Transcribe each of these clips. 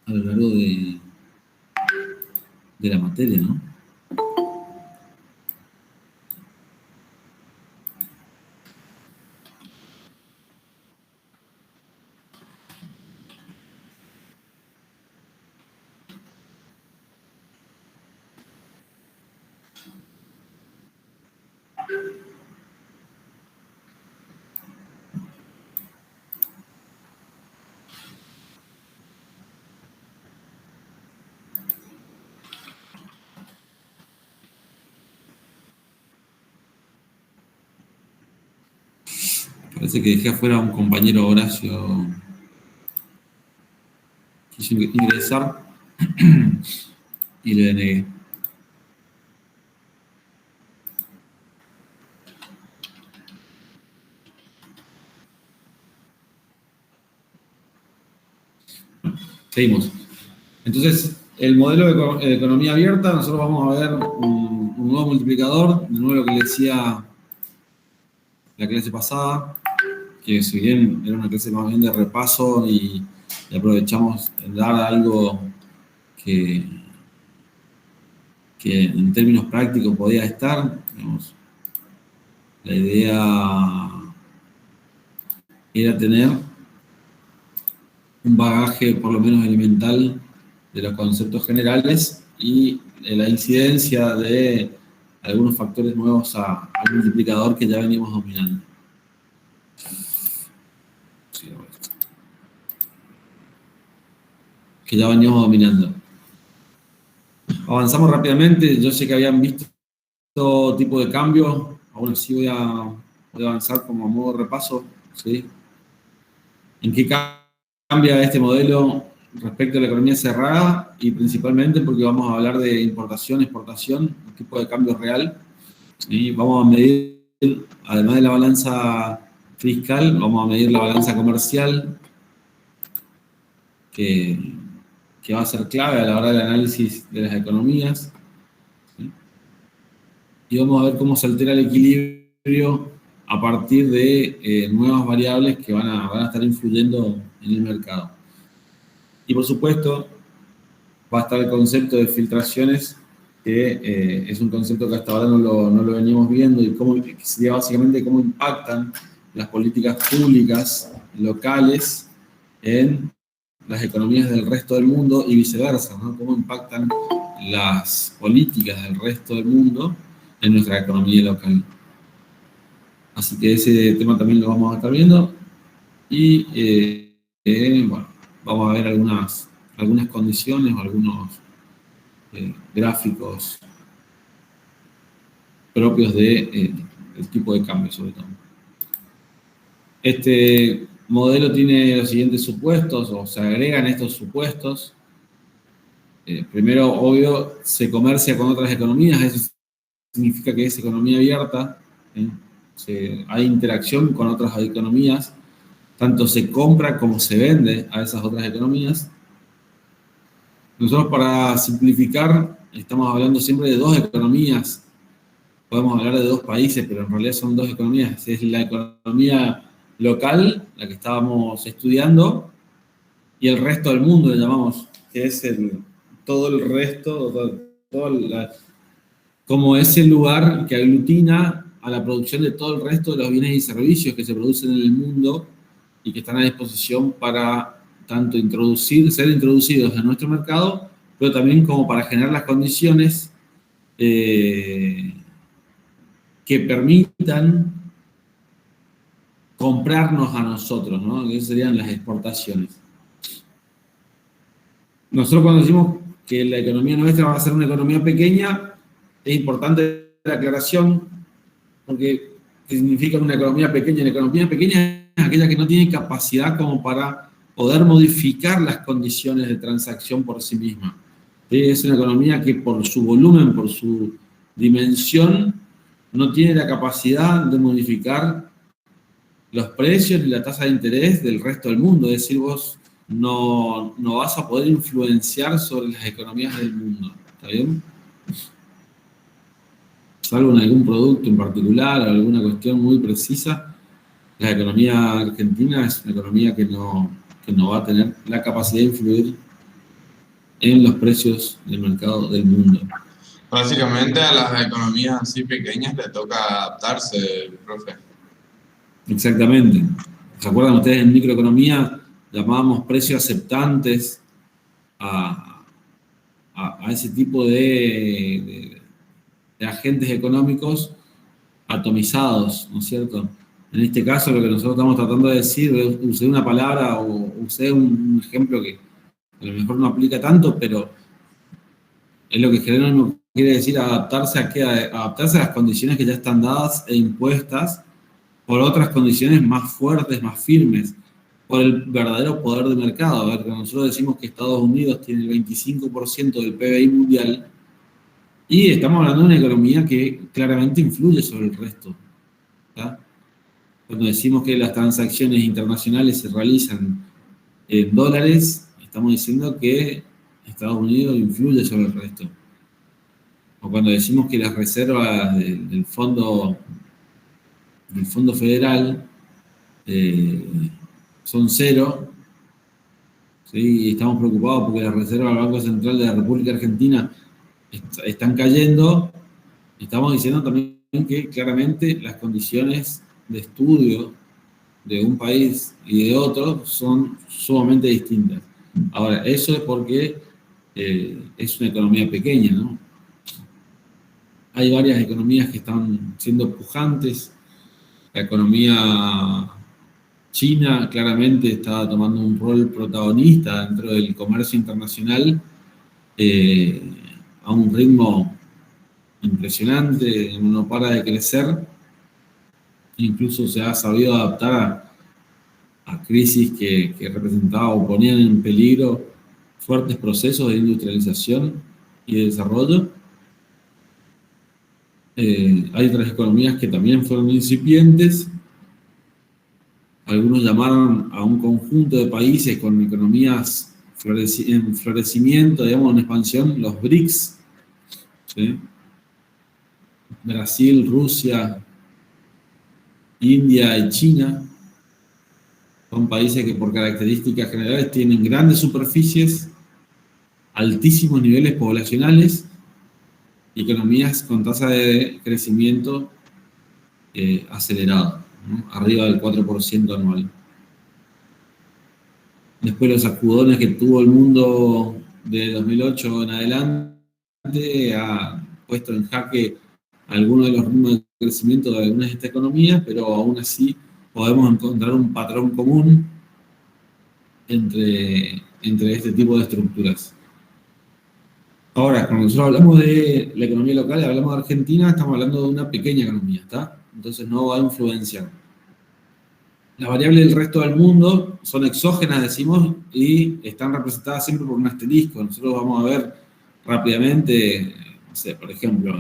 a lo largo de la materia, ¿no? Parece que dejé afuera a un compañero Horacio. Quiso ingresar y le denegué. Seguimos. Entonces, el modelo de economía abierta, nosotros vamos a ver un nuevo multiplicador, de nuevo lo que le decía la clase pasada, que si bien era una clase más bien de repaso y aprovechamos en dar algo que en términos prácticos podía estar, digamos, la idea era tener un bagaje por lo menos elemental de los conceptos generales y la incidencia de algunos factores nuevos al multiplicador que ya veníamos dominando. Avanzamos rápidamente, yo sé que habían visto todo tipo de cambios, aún así voy a avanzar como a modo de repaso, ¿sí? ¿En qué cambia este modelo respecto a la economía cerrada? Y principalmente porque vamos a hablar de importación, exportación, un tipo de cambio real. ¿Sí? Vamos a medir, además de la balanza fiscal, vamos a medir la balanza comercial, que va a ser clave a la hora del análisis de las economías. ¿Sí? Y vamos a ver cómo se altera el equilibrio a partir de nuevas variables que van a estar influyendo en el mercado. Y por supuesto, va a estar el concepto de filtraciones, que es un concepto que hasta ahora no lo veníamos viendo, y que sería básicamente cómo impactan las políticas públicas locales en las economías del resto del mundo y viceversa, ¿no? Cómo impactan las políticas del resto del mundo en nuestra economía local. Así que ese tema también lo vamos a estar viendo. Y bueno, vamos a ver algunas condiciones o algunos gráficos propios del tipo de cambio, sobre todo. Este modelo tiene los siguientes supuestos, o se agregan estos supuestos. Primero, obvio, se comercia con otras economías, eso significa que es economía abierta, hay interacción con otras economías, tanto se compra como se vende a esas otras economías. Nosotros, para simplificar, estamos hablando siempre de dos economías. Podemos hablar de dos países, pero en realidad son dos economías. Es la economía local, la que estábamos estudiando, y el resto del mundo, le llamamos, que es todo el resto, como ese lugar que aglutina a la producción de todo el resto de los bienes y servicios que se producen en el mundo y que están a disposición para tanto ser introducidos en nuestro mercado, pero también como para generar las condiciones que permitan comprarnos a nosotros, ¿no? Que serían las exportaciones. Nosotros, cuando decimos que la economía nuestra va a ser una economía pequeña, es importante la aclaración, porque ¿qué significa una economía pequeña? La economía pequeña es aquella que no tiene capacidad como para poder modificar las condiciones de transacción por sí misma. Es una economía que, por su volumen, por su dimensión, no tiene la capacidad de modificar los precios ni la tasa de interés del resto del mundo. Es decir, vos no vas a poder influenciar sobre las economías del mundo. ¿Está bien? Salvo en algún producto en particular o alguna cuestión muy precisa, la economía argentina es una economía que no va a tener la capacidad de influir en los precios del mercado del mundo. Básicamente a las economías así pequeñas le toca adaptarse, profe. Exactamente. ¿Se acuerdan ustedes en microeconomía? Llamábamos precios aceptantes a ese tipo de agentes económicos atomizados, ¿no es cierto? En este caso, lo que nosotros estamos tratando de decir, usé una palabra o usé un ejemplo que a lo mejor no aplica tanto, pero es lo que Jerónimo quiere decir, adaptarse adaptarse a las condiciones que ya están dadas e impuestas por otras condiciones más fuertes, más firmes, por el verdadero poder de mercado. A ver, cuando nosotros decimos que Estados Unidos tiene el 25% del PBI mundial, y estamos hablando de una economía que claramente influye sobre el resto. ¿Tá? Cuando decimos que las transacciones internacionales se realizan en dólares, estamos diciendo que Estados Unidos influye sobre el resto. O cuando decimos que las reservas del Fondo Federal son cero, ¿sí? Y estamos preocupados porque las reservas del Banco Central de la República Argentina están cayendo, estamos diciendo también que claramente las condiciones de estudio de un país y de otro son sumamente distintas. Ahora, eso es porque es una economía pequeña, ¿no? Hay varias economías que están siendo pujantes. La economía china claramente está tomando un rol protagonista dentro del comercio internacional a un ritmo impresionante, no para de crecer, incluso se ha sabido adaptar a crisis que representaban o ponían en peligro fuertes procesos de industrialización y de desarrollo. Hay otras economías que también fueron incipientes. Algunos llamaron a un conjunto de países con economías en florecimiento, digamos, en expansión, los BRICS, ¿sí? Brasil, Rusia, India y China. Son países que por características generales tienen grandes superficies, altísimos niveles poblacionales y economías con tasa de crecimiento acelerado, ¿no? Arriba del 4% anual. Después los sacudones que tuvo el mundo de 2008 en adelante ha puesto en jaque algunos de los ritmos de crecimiento de algunas de estas economías, pero aún así podemos encontrar un patrón común entre este tipo de estructuras. Ahora, cuando nosotros hablamos de la economía local, hablamos de Argentina, estamos hablando de una pequeña economía, ¿está? Entonces no va a influenciar. Las variables del resto del mundo son exógenas, decimos, y están representadas siempre por un asterisco. Nosotros vamos a ver rápidamente, no sé, por ejemplo,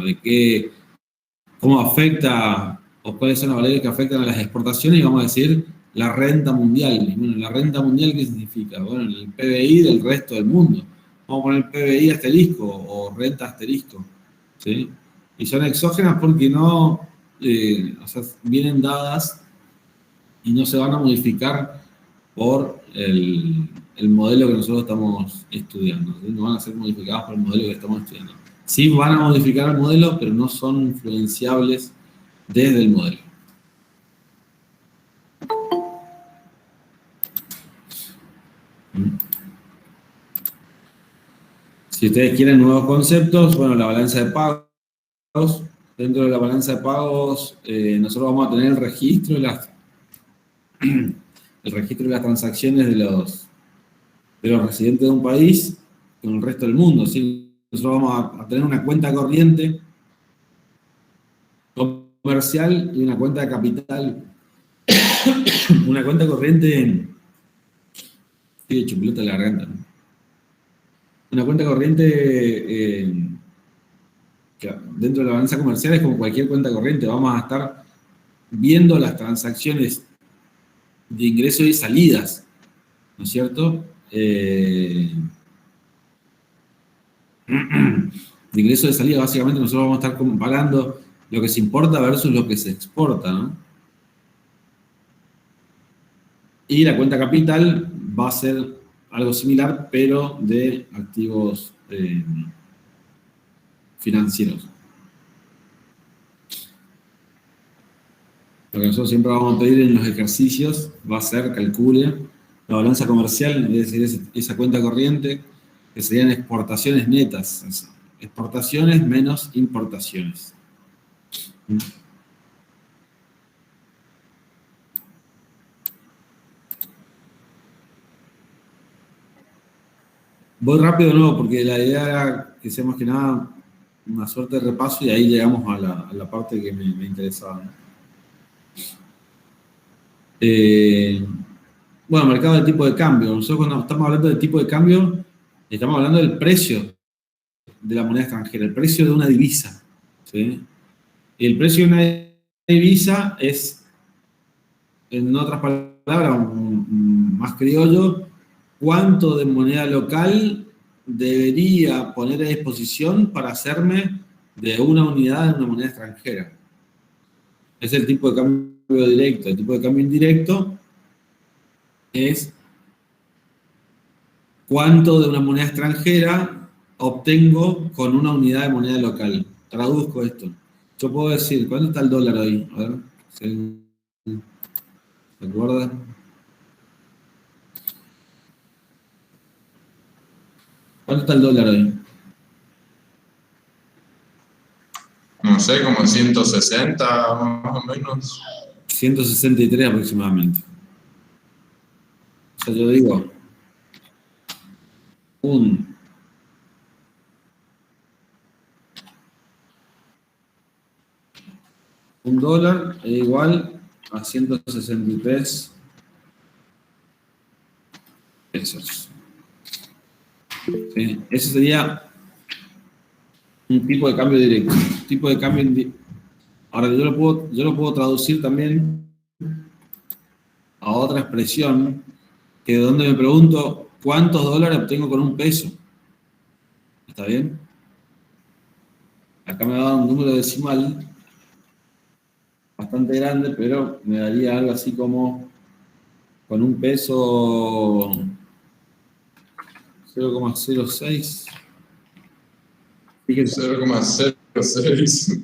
cómo afecta o cuáles son las variables que afectan a las exportaciones y vamos a decir la renta mundial. Y bueno, la renta mundial, ¿qué significa? Bueno, el PBI del resto del mundo. Vamos a poner PBI asterisco o renta asterisco, ¿sí? Y son exógenas porque no, o sea, vienen dadas y no se van a modificar por el modelo que nosotros estamos estudiando, ¿sí? No van a ser modificadas por el modelo que estamos estudiando. Sí van a modificar el modelo, pero no son influenciables desde el modelo. Si ustedes quieren nuevos conceptos, bueno, la balanza de pagos. Dentro de la balanza de pagos, nosotros vamos a tener el registro de las transacciones de los residentes de un país con el resto del mundo, ¿sí? Nosotros vamos a tener una cuenta corriente comercial y una cuenta de capital. Una cuenta corriente. Estoy hecho pelota de la garganta, ¿no? Una cuenta corriente que dentro de la balanza comercial es como cualquier cuenta corriente. Vamos a estar viendo las transacciones de ingresos y salidas, ¿no es cierto? De ingresos y de salida, básicamente nosotros vamos a estar comparando lo que se importa versus lo que se exporta, ¿no? Y la cuenta capital va a ser algo similar, pero de activos financieros. Lo que nosotros siempre vamos a pedir en los ejercicios va a ser calcule la balanza comercial, es decir, esa cuenta corriente, que serían exportaciones netas, exportaciones menos importaciones. Voy rápido de nuevo porque la idea era que sea más que nada una suerte de repaso y ahí llegamos a la parte que me interesaba, ¿no? Bueno, mercado de tipo de cambio. Nosotros cuando estamos hablando del tipo de cambio, estamos hablando del precio de la moneda extranjera, el precio de una divisa, ¿sí? Y el precio de una divisa es, en otras palabras, más criollo, cuánto de moneda local debería poner a disposición para hacerme de una unidad de una moneda extranjera. Es el tipo de cambio directo. El tipo de cambio indirecto es cuánto de una moneda extranjera obtengo con una unidad de moneda local. Traduzco esto. Yo puedo decir, ¿cuánto está el dólar hoy? A ver, ¿se acuerda? ¿Cuánto está el dólar hoy? No sé, como 160 más o menos. 163 aproximadamente. O sea, yo digo, un, un dólar es igual a 163 pesos. ¿Sí? Ese sería un tipo de cambio directo. Tipo de cambio ahora, yo lo puedo traducir también a otra expresión, que de donde me pregunto cuántos dólares obtengo con un peso. ¿Está bien? Acá me va a dar un número decimal bastante grande, pero me daría algo así como con un peso 0,06. Fíjense, 0,06.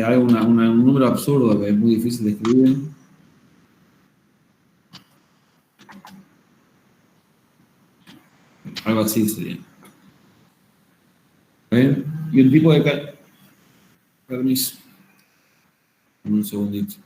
hay un número absurdo que es muy difícil de escribir. Algo así sería. ¿Ven? Y un tipo de... Permiso. Un segundito.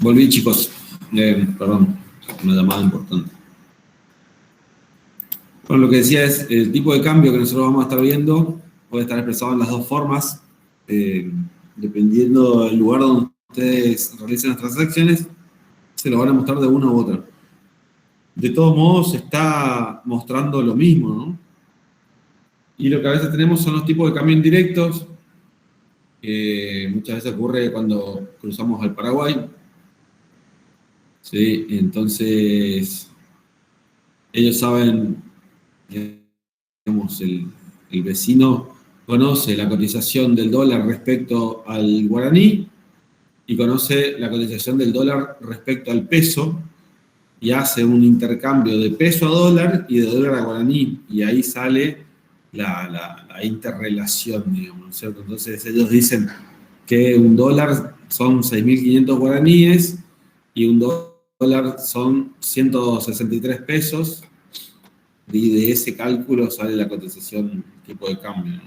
Volví, chicos. Perdón, una llamada importante. Bueno, lo que decía es, el tipo de cambio que nosotros vamos a estar viendo puede estar expresado en las dos formas, dependiendo del lugar donde ustedes realicen las transacciones, se lo van a mostrar de una u otra. De todos modos, se está mostrando lo mismo, ¿no? Y lo que a veces tenemos son los tipos de cambio indirectos, que muchas veces ocurre cuando cruzamos al Paraguay. ¿Sí? Entonces, ellos saben, digamos, el vecino conoce la cotización del dólar respecto al guaraní y conoce la cotización del dólar respecto al peso y hace un intercambio de peso a dólar y de dólar a guaraní, y ahí sale la interrelación, digamos, ¿no es cierto? Entonces ellos dicen que un dólar son 6.500 guaraníes y un dólar son 163 pesos, y de ese cálculo sale la cotización tipo de cambio, ¿no?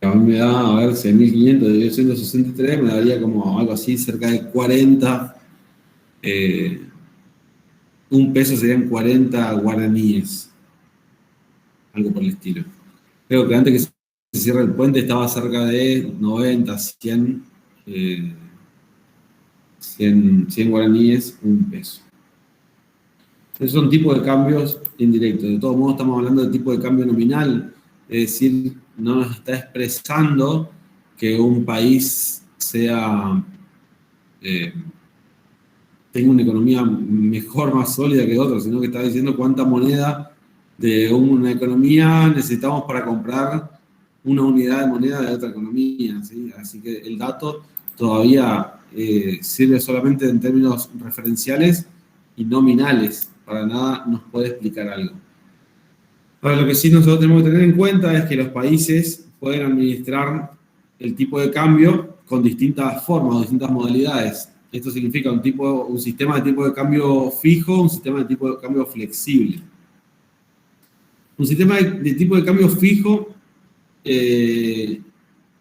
A mí me da, a ver, 6.500 dividido 163, me daría como algo así, cerca de 40. Un peso serían 40 guaraníes, algo por el estilo. Creo que antes que se cierre el puente estaba cerca de 90, 100 guaraníes, un peso. Esos son tipos de cambios indirectos. De todos modos, estamos hablando de tipo de cambio nominal, es decir, no nos está expresando que un país tenga una economía mejor, más sólida que otro, sino que está diciendo cuánta moneda de una economía necesitamos para comprar una unidad de moneda de otra economía, ¿sí? Así que el dato todavía sirve solamente en términos referenciales y nominales, para nada nos puede explicar algo. Ahora, lo que sí nosotros tenemos que tener en cuenta es que los países pueden administrar el tipo de cambio con distintas formas o distintas modalidades. Esto significa un sistema de tipo de cambio fijo, un sistema de tipo de cambio flexible. Un sistema de tipo de cambio fijo,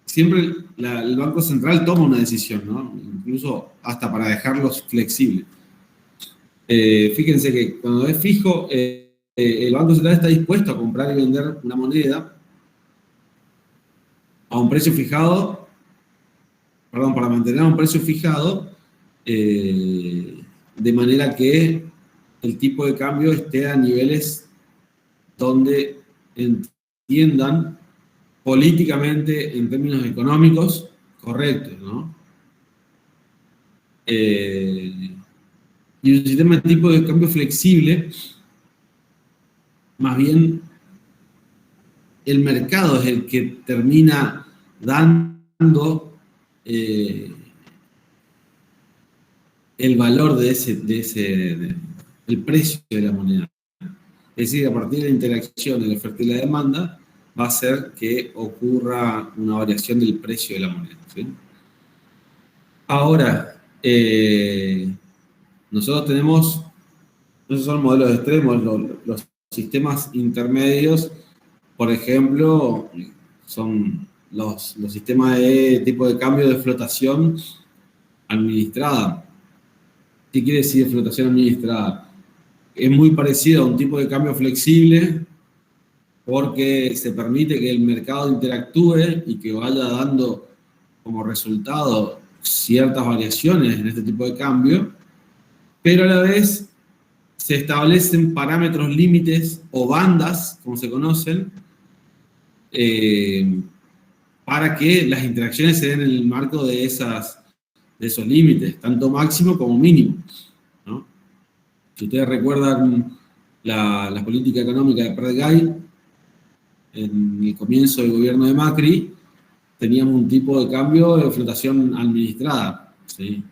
siempre el Banco Central toma una decisión, ¿no? Incluso hasta para dejarlos flexibles. Fíjense que cuando es fijo, el Banco Central está dispuesto a comprar y vender una moneda a un precio fijado, para mantener a un precio fijado, de manera que el tipo de cambio esté a niveles donde entiendan políticamente, en términos económicos, correctos, ¿no? Y un sistema de tipo de cambio flexible, más bien el mercado es el que termina dando el valor el precio de la moneda. Es decir, a partir de la interacción de la oferta y la demanda, va a hacer que ocurra una variación del precio de la moneda, ¿sí? Ahora, nosotros tenemos, esos son modelos extremos, los sistemas intermedios, por ejemplo, son los sistemas de tipo de cambio de flotación administrada. ¿Qué quiere decir flotación administrada? Es muy parecido a un tipo de cambio flexible porque se permite que el mercado interactúe y que vaya dando como resultado ciertas variaciones en este tipo de cambio, pero a la vez se establecen parámetros límites o bandas, como se conocen, para que las interacciones se den en el marco de esos límites, tanto máximo como mínimo, ¿no? Si ustedes recuerdan la política económica de Prat-Gay, en el comienzo del gobierno de Macri, teníamos un tipo de cambio de flotación administrada, ¿sí?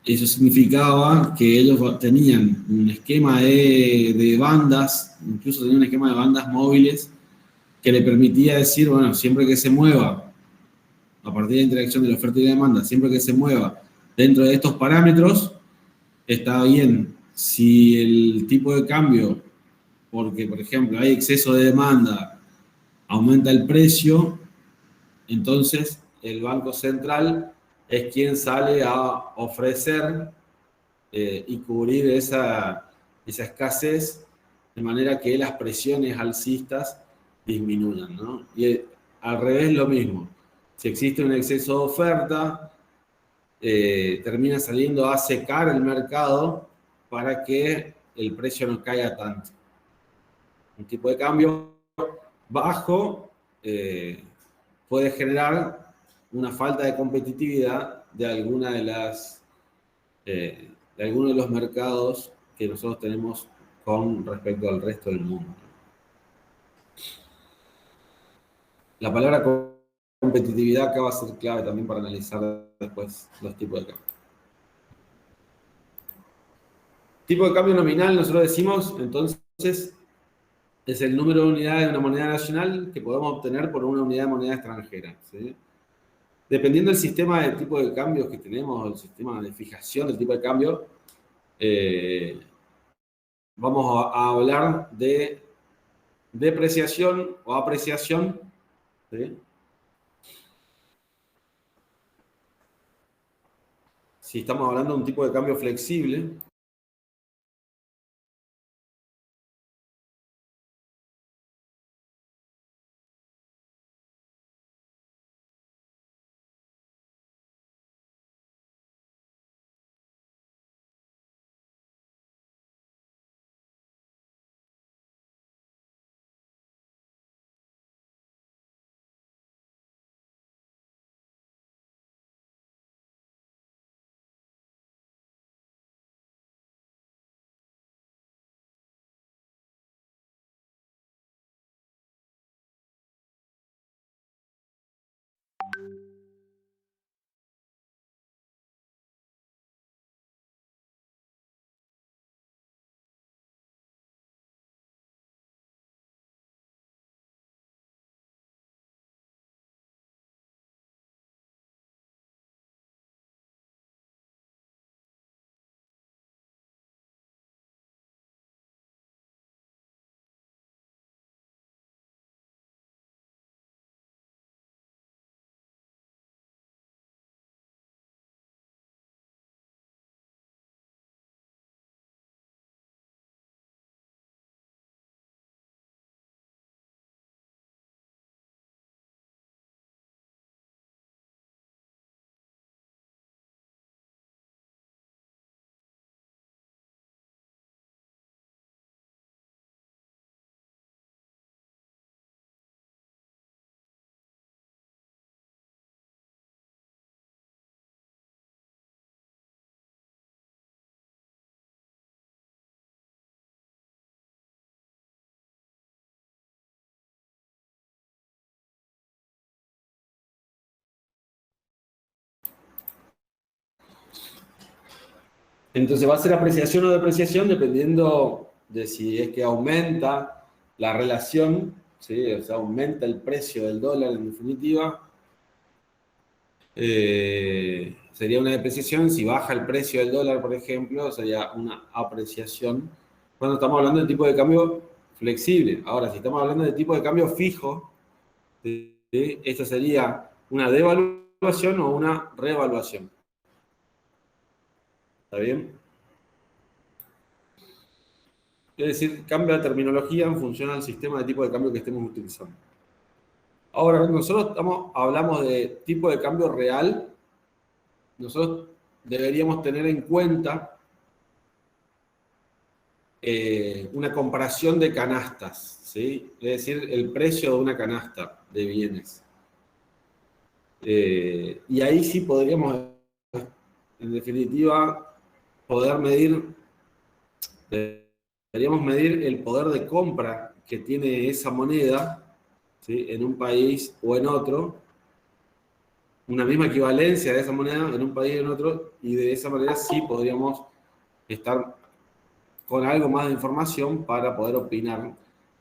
Eso significaba que ellos tenían un esquema de bandas, incluso tenían un esquema de bandas móviles que le permitía decir, bueno, siempre que se mueva, a partir de la interacción de la oferta y la demanda, siempre que se mueva dentro de estos parámetros, está bien. Si el tipo de cambio, porque por ejemplo hay exceso de demanda, aumenta el precio, Entonces, el Banco Central es quien sale a ofrecer y cubrir esa escasez de manera que las presiones alcistas disminuyan, ¿no? Y al revés lo mismo. Si existe un exceso de oferta, termina saliendo a secar el mercado para que el precio no caiga tanto. Un tipo de cambio bajo puede generar una falta de competitividad de alguna de las de algunos de los mercados que nosotros tenemos con respecto al resto del mundo. La palabra competitividad acá va a ser clave también para analizar después los tipos de cambio. Tipo de cambio nominal, nosotros decimos, entonces, es el número de unidades de una moneda nacional que podemos obtener por una unidad de moneda extranjera, ¿sí? Dependiendo del sistema de tipo de cambio que tenemos, el sistema de fijación del tipo de cambio, vamos a hablar de depreciación o apreciación, ¿sí? Si estamos hablando de un tipo de cambio flexible, entonces va a ser apreciación o depreciación dependiendo de si es que aumenta la relación, ¿sí? O sea, aumenta el precio del dólar en definitiva. Sería una depreciación. Si baja el precio del dólar, por ejemplo, sería una apreciación. Cuando estamos hablando de tipo de cambio flexible. Ahora, si estamos hablando de tipo de cambio fijo, ¿sí? Esto sería una devaluación o una revaluación. ¿Está bien? Es decir, cambia la terminología en función al sistema de tipo de cambio que estemos utilizando. Ahora, cuando nosotros hablamos de tipo de cambio real, nosotros deberíamos tener en cuenta una comparación de canastas, ¿sí? Es decir, el precio de una canasta de bienes. Y ahí sí podríamos, en definitiva, deberíamos medir el poder de compra que tiene esa moneda, ¿sí? En un país o en otro, una misma equivalencia de esa moneda en un país y en otro, y de esa manera sí podríamos estar con algo más de información para poder opinar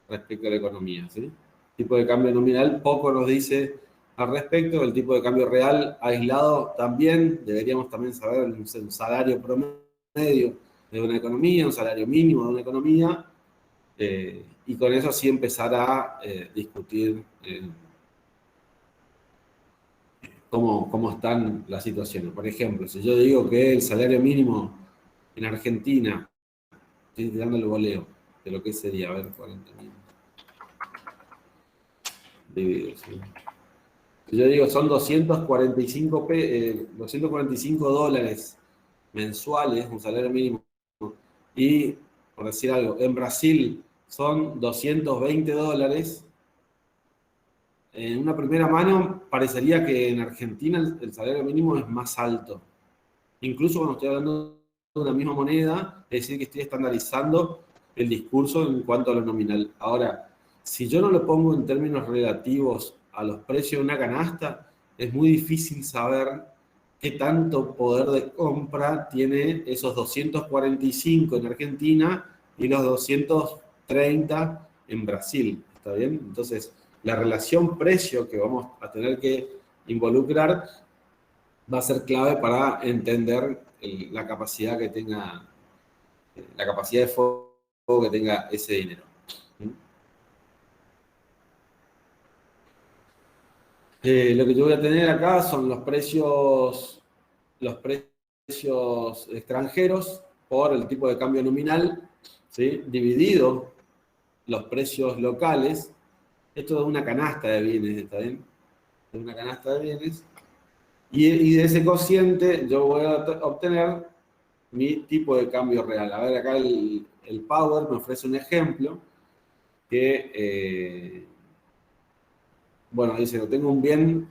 respecto a la economía, ¿sí? El tipo de cambio nominal poco nos dice al respecto. El tipo de cambio real aislado también, deberíamos también saber un salario promedio de una economía, un salario mínimo de una economía, y con eso sí empezar a discutir cómo están las situaciones. Por ejemplo, si yo digo que el salario mínimo en Argentina, estoy dando el voleo de lo que sería, a ver, 40.000 dividido, ¿sí? Si yo digo son 245 dólares mensuales, un salario mínimo, y, por decir algo, en Brasil son 220 dólares, en una primera mano parecería que en Argentina el salario mínimo es más alto. Incluso cuando estoy hablando de una misma moneda, es decir, que estoy estandarizando el discurso en cuanto a lo nominal. Ahora, si yo no lo pongo en términos relativos a los precios de una canasta, es muy difícil saber qué tanto poder de compra tiene esos 245 en Argentina y los 230 en Brasil. ¿Está bien? Entonces, la relación precio que vamos a tener que involucrar va a ser clave para entender la capacidad que tenga, la capacidad de fuego que tenga ese dinero. Lo que yo voy a tener acá son los precios extranjeros por el tipo de cambio nominal, ¿sí? Dividido los precios locales. Esto es una canasta de bienes, ¿está bien? Es una canasta de bienes. Y de ese cociente yo voy a obtener mi tipo de cambio real. A ver, acá el Power me ofrece un ejemplo que, bueno, dice que tengo un bien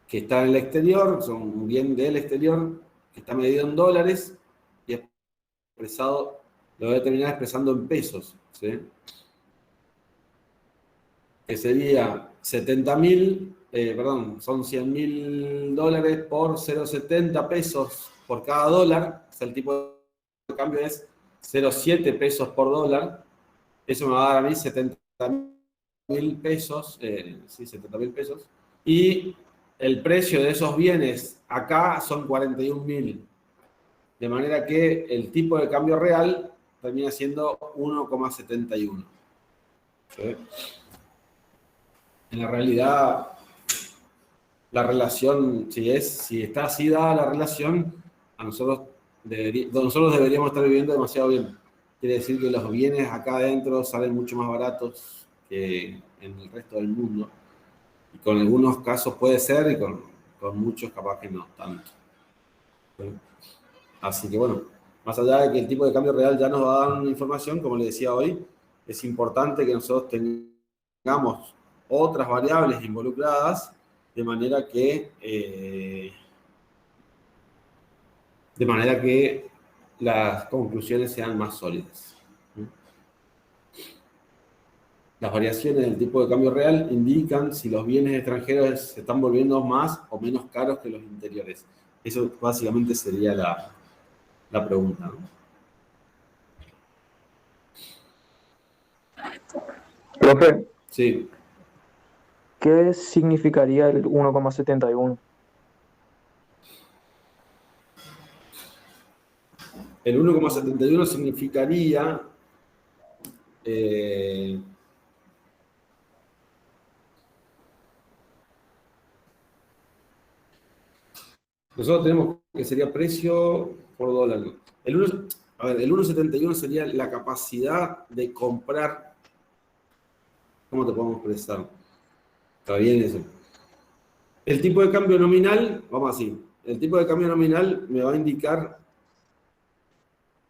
que está en el exterior, son un bien del exterior que está medido en dólares y expresado, lo voy a terminar expresando en pesos, ¿sí? Que sería 70.000, perdón, son 100.000 dólares por 0,70 pesos por cada dólar, o sea, el tipo de cambio es 0,7 pesos por dólar. Eso me va a dar a mí 70.000 pesos, sí, 70.000 pesos. Y el precio de esos bienes acá son 41.000. De manera que el tipo de cambio real termina siendo 1,71. ¿Sí? En la realidad, la relación, si está así dada la relación, nosotros deberíamos estar viviendo demasiado bien. Quiere decir que los bienes acá adentro salen mucho más baratos que en el resto del mundo. Y con algunos casos puede ser y con muchos capaz que no tanto. ¿Sí? Así que bueno, más allá de que el tipo de cambio real ya nos va a dar una información, como le decía hoy, es importante que nosotros tengamos otras variables involucradas de manera que las conclusiones sean más sólidas. Las variaciones del tipo de cambio real indican si los bienes extranjeros se están volviendo más o menos caros que los interiores. Eso básicamente sería la pregunta, ¿no? Profe, Sí. ¿qué significaría el 1,71? El 1,71 significaría nosotros tenemos que sería precio por dólar. El 1,71 sería la capacidad de comprar. ¿Cómo te podemos expresar? Está bien eso. El tipo de cambio nominal, vamos así, el tipo de cambio nominal me va a indicar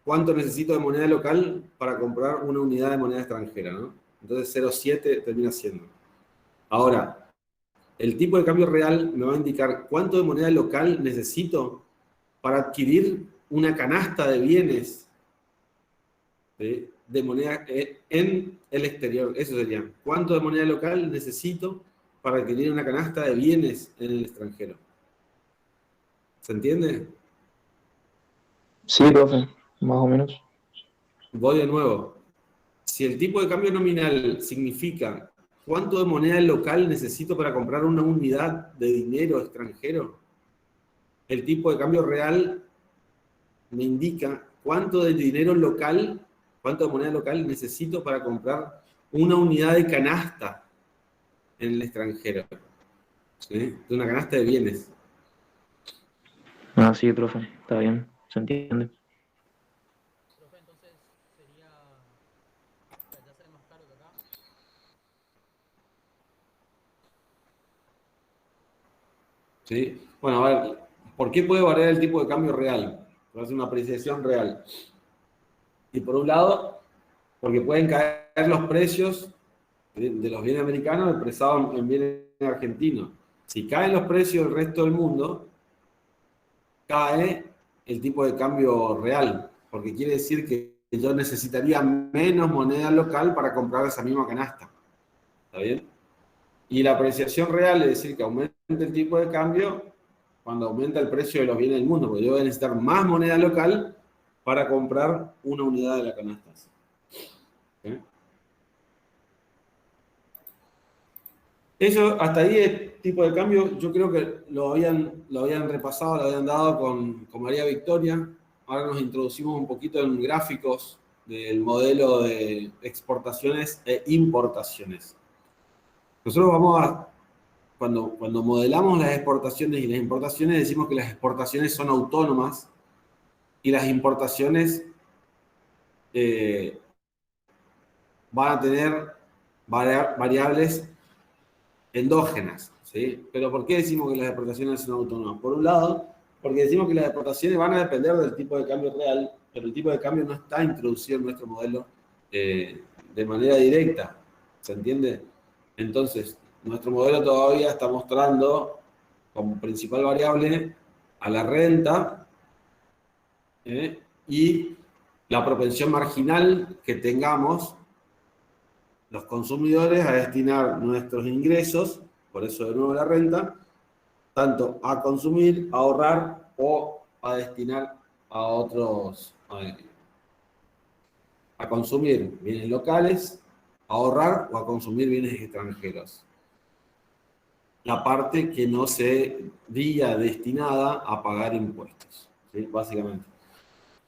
cuánto necesito de moneda local para comprar una unidad de moneda extranjera, ¿no? Entonces 0,7 termina siendo. Ahora, el tipo de cambio real me va a indicar cuánto de moneda local necesito para adquirir una canasta de bienes, ¿sí?, de moneda en el exterior. Eso sería, ¿cuánto de moneda local necesito para adquirir una canasta de bienes en el extranjero? ¿Se entiende? Sí, profe, más o menos. Voy de nuevo. Si el tipo de cambio nominal significa cuánto de moneda local necesito para comprar una unidad de dinero extranjero, el tipo de cambio real me indica cuánto de dinero local, cuánto de moneda local necesito para comprar una unidad de canasta en el extranjero. ¿sí? De una canasta de bienes. Ah, sí, profe, está bien, se entiende. Profe, entonces sería, que allá sale más caro que acá. ¿Sí? Bueno, a ver, ¿por qué puede variar el tipo de cambio real? Puede ser una apreciación real. Y por un lado, porque pueden caer los precios de los bienes americanos expresados en bienes argentinos. Si caen los precios del resto del mundo, cae el tipo de cambio real, porque quiere decir que yo necesitaría menos moneda local para comprar esa misma canasta. ¿Está bien? Y la apreciación real es decir que aumenta el tipo de cambio cuando aumenta el precio de los bienes del mundo, porque yo voy a necesitar más moneda local para comprar una unidad de la canasta. ¿Sí? Eso, hasta ahí el tipo de cambio, yo creo que lo habían repasado, lo habían dado con María Victoria. Ahora nos introducimos un poquito en gráficos del modelo de exportaciones e importaciones. Nosotros cuando modelamos las exportaciones y las importaciones, decimos que las exportaciones son autónomas y las importaciones van a tener variables endógenas, ¿sí? Pero ¿por qué decimos que las exportaciones son autónomas? Por un lado, porque decimos que las exportaciones van a depender del tipo de cambio real, pero el tipo de cambio no está introducido en nuestro modelo de manera directa, ¿se entiende? Entonces, nuestro modelo todavía está mostrando como principal variable a la renta y la propensión marginal que tengamos los consumidores a destinar nuestros ingresos, por eso de nuevo la renta, tanto a consumir, a ahorrar o a destinar a otros, a consumir bienes locales, a ahorrar o a consumir bienes extranjeros. La parte que no se diga destinada a pagar impuestos, ¿sí? Básicamente.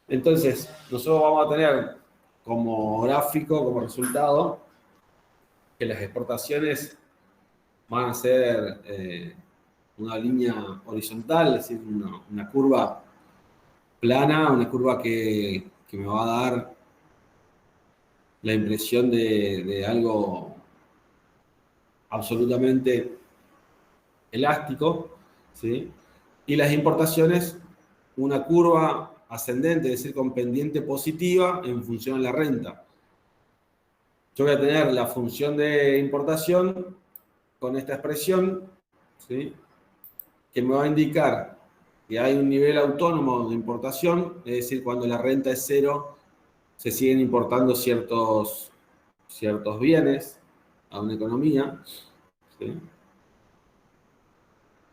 Entonces, nosotros vamos a tener como gráfico, como resultado, que las exportaciones van a ser una línea horizontal, es decir, una curva plana, una curva que me va a dar la impresión de algo absolutamente elástico, ¿sí? Y las importaciones, una curva ascendente, es decir, con pendiente positiva en función de la renta. Yo voy a tener la función de importación con esta expresión, ¿sí? Que me va a indicar que hay un nivel autónomo de importación, es decir, cuando la renta es cero, se siguen importando ciertos bienes a una economía, ¿sí?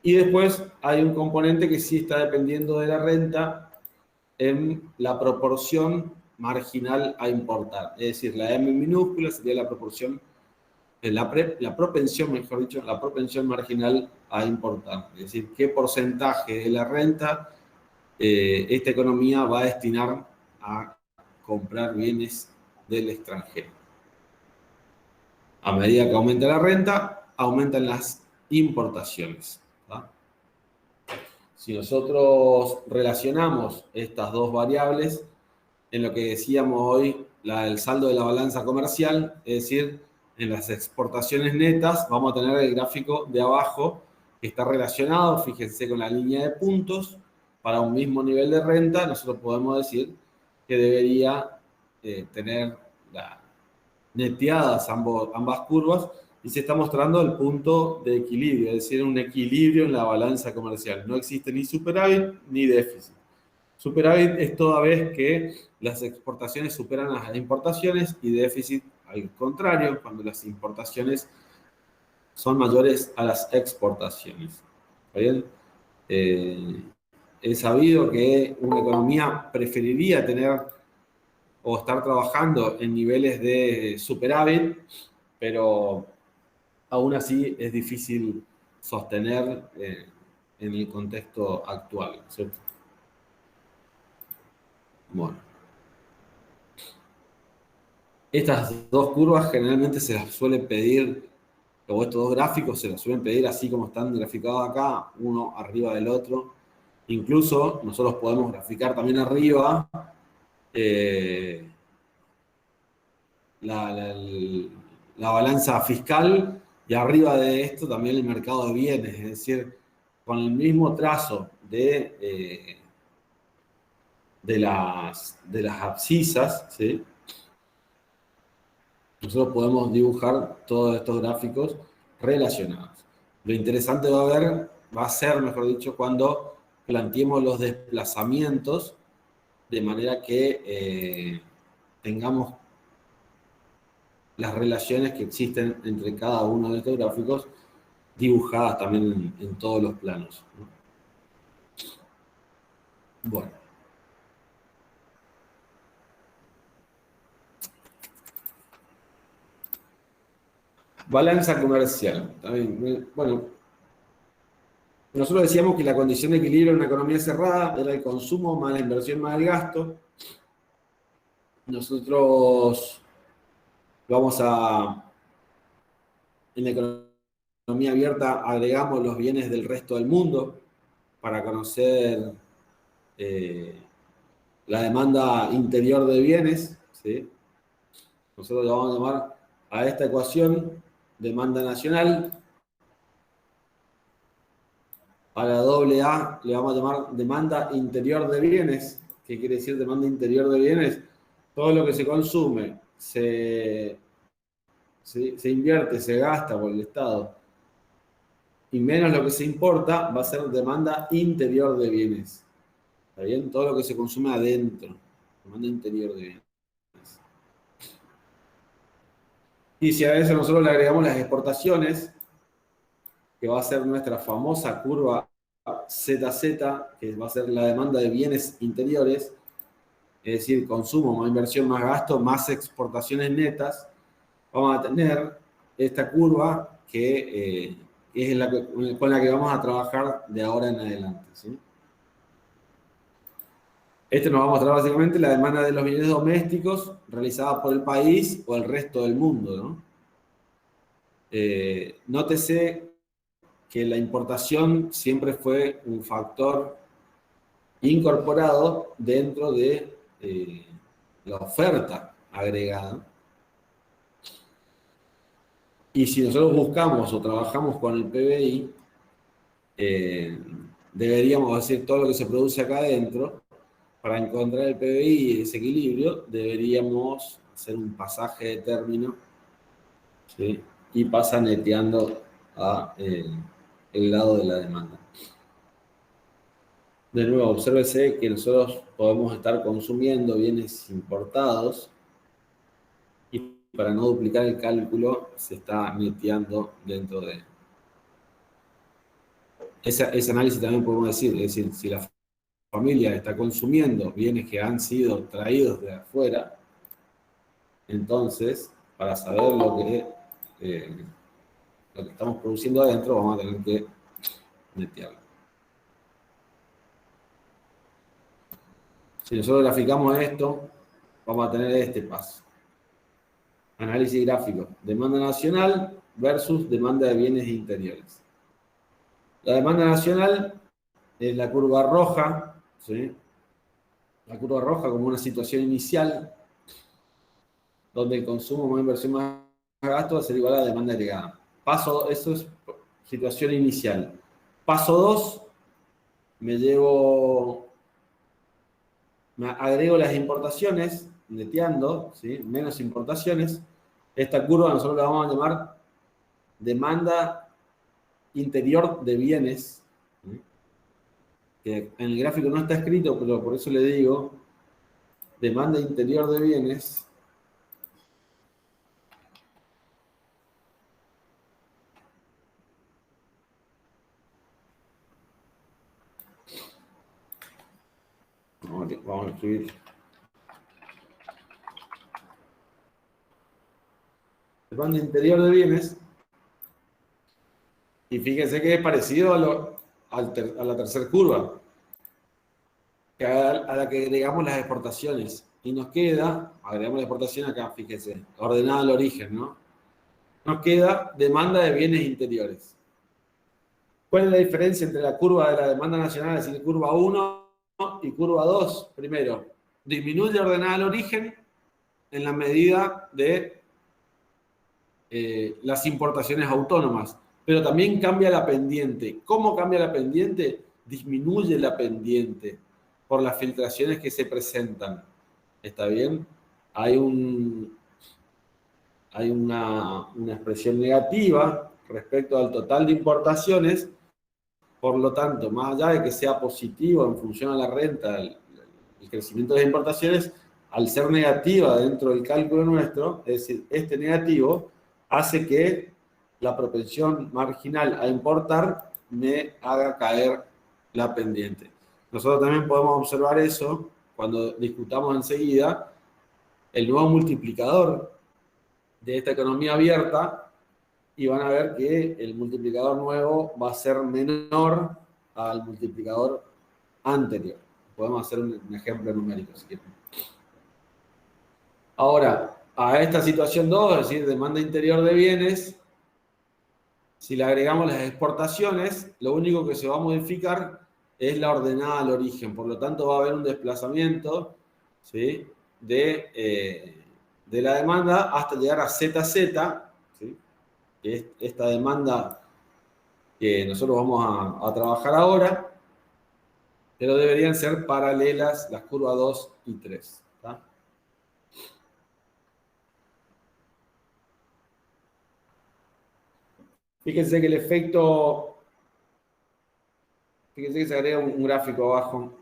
Y después hay un componente que sí está dependiendo de la renta en la proporción marginal a importar. Es decir, la M minúscula sería la proporción, la propensión, mejor dicho, la propensión marginal a importar. Es decir, qué porcentaje de la renta esta economía va a destinar a comprar bienes del extranjero. A medida que aumenta la renta, aumentan las importaciones. ¿Va? Si nosotros relacionamos estas dos variables en lo que decíamos hoy, el saldo de la balanza comercial, es decir, en las exportaciones netas, vamos a tener el gráfico de abajo que está relacionado, fíjense, con la línea de puntos. Para un mismo nivel de renta, nosotros podemos decir que debería tener neteadas ambas curvas y se está mostrando el punto de equilibrio, es decir, un equilibrio en la balanza comercial. No existe ni superávit ni déficit. Superávit es toda vez que las exportaciones superan las importaciones y déficit al contrario, cuando las importaciones son mayores a las exportaciones. ¿Está bien? He sabido que una economía preferiría tener o estar trabajando en niveles de superávit, pero aún así es difícil sostener en el contexto actual, ¿cierto? Bueno, estas dos curvas generalmente se las suele pedir Luego estos dos gráficos se los suelen pedir así como están graficados acá, uno arriba del otro. Incluso nosotros podemos graficar también arriba la balanza fiscal y arriba de esto también el mercado de bienes, es decir, con el mismo trazo de las abscisas, ¿sí? Nosotros podemos dibujar todos estos gráficos relacionados. Lo interesante va a ser, mejor dicho, cuando planteemos los desplazamientos de manera que tengamos las relaciones que existen entre cada uno de estos gráficos dibujadas también en todos los planos, ¿no? Bueno. Balanza comercial. También, bueno, nosotros decíamos que la condición de equilibrio en una economía cerrada era el consumo más la inversión más el gasto. Nosotros en la economía abierta agregamos los bienes del resto del mundo para conocer la demanda interior de bienes, ¿sí? Nosotros le vamos a llamar a esta ecuación demanda nacional. A la doble A le vamos a llamar demanda interior de bienes. ¿Qué quiere decir demanda interior de bienes? Todo lo que se consume, se invierte, se gasta por el Estado, y menos lo que se importa, va a ser demanda interior de bienes. ¿Está bien? Todo lo que se consume adentro, demanda interior de bienes. Y si a eso nosotros le agregamos las exportaciones, que va a ser nuestra famosa curva ZZ, que va a ser la demanda de bienes interiores, es decir, consumo más inversión más gasto más exportaciones netas, vamos a tener esta curva que es con la que vamos a trabajar de ahora en adelante, ¿sí? Este nos va a mostrar básicamente la demanda de los bienes domésticos realizada por el país o el resto del mundo, ¿no? Nótese que la importación siempre fue un factor incorporado dentro de la oferta agregada. Y si nosotros buscamos o trabajamos con el PBI, deberíamos decir todo lo que se produce acá adentro. Para encontrar el PBI y ese equilibrio, deberíamos hacer un pasaje de término, ¿sí? Y pasa neteando a el lado de la demanda. De nuevo, obsérvese que nosotros podemos estar consumiendo bienes importados y para no duplicar el cálculo se está neteando dentro de... Ese análisis también podemos decir, es decir, si la familia está consumiendo bienes que han sido traídos de afuera, entonces, para saber lo que estamos produciendo adentro, vamos a tener que netearlo. Si nosotros graficamos esto, vamos a tener este paso. Análisis gráfico. Demanda nacional versus demanda de bienes interiores. La demanda nacional es la curva roja, ¿sí? La curva roja como una situación inicial, donde el consumo más inversión más gasto va a ser igual a la demanda agregada. Eso es situación inicial. Paso 2, me agrego las importaciones, neteando, ¿sí? Menos importaciones. Esta curva nosotros la vamos a llamar demanda interior de bienes, ¿sí? Que en el gráfico no está escrito, pero por eso le digo demanda interior de bienes. Vamos a escribir demanda interior de bienes, y fíjense que es parecido a la tercera curva, a la que agregamos las exportaciones, y nos queda, agregamos la exportación acá, fíjense, ordenada al origen, ¿no? nos queda demanda de bienes interiores. ¿Cuál es la diferencia entre la curva de la demanda nacional, es decir, curva 1 y curva 2? Primero, disminuye ordenada al origen en la medida de las importaciones autónomas, pero también cambia la pendiente. ¿Cómo cambia la pendiente? Disminuye la pendiente por las filtraciones que se presentan. ¿Está bien? Hay una expresión negativa respecto al total de importaciones. Por lo tanto, más allá de que sea positivo en función a la renta, el crecimiento de las importaciones, al ser negativa dentro del cálculo nuestro, es decir, este negativo hace que la propensión marginal a importar me haga caer la pendiente. Nosotros también podemos observar eso cuando discutamos enseguida el nuevo multiplicador de esta economía abierta, y van a ver que el multiplicador nuevo va a ser menor al multiplicador anterior. Podemos hacer un ejemplo numérico si quieren. Ahora, a esta situación 2, es decir, demanda interior de bienes, si le agregamos las exportaciones, lo único que se va a modificar es la ordenada al origen. Por lo tanto, va a haber un desplazamiento, ¿sí?, de la demanda hasta llegar a ZZ, ¿sí?, que es esta demanda que nosotros vamos a trabajar ahora, pero deberían ser paralelas las curvas 2 y 3. ¿Tá? Fíjense que el efecto, fíjense que se agrega un gráfico abajo,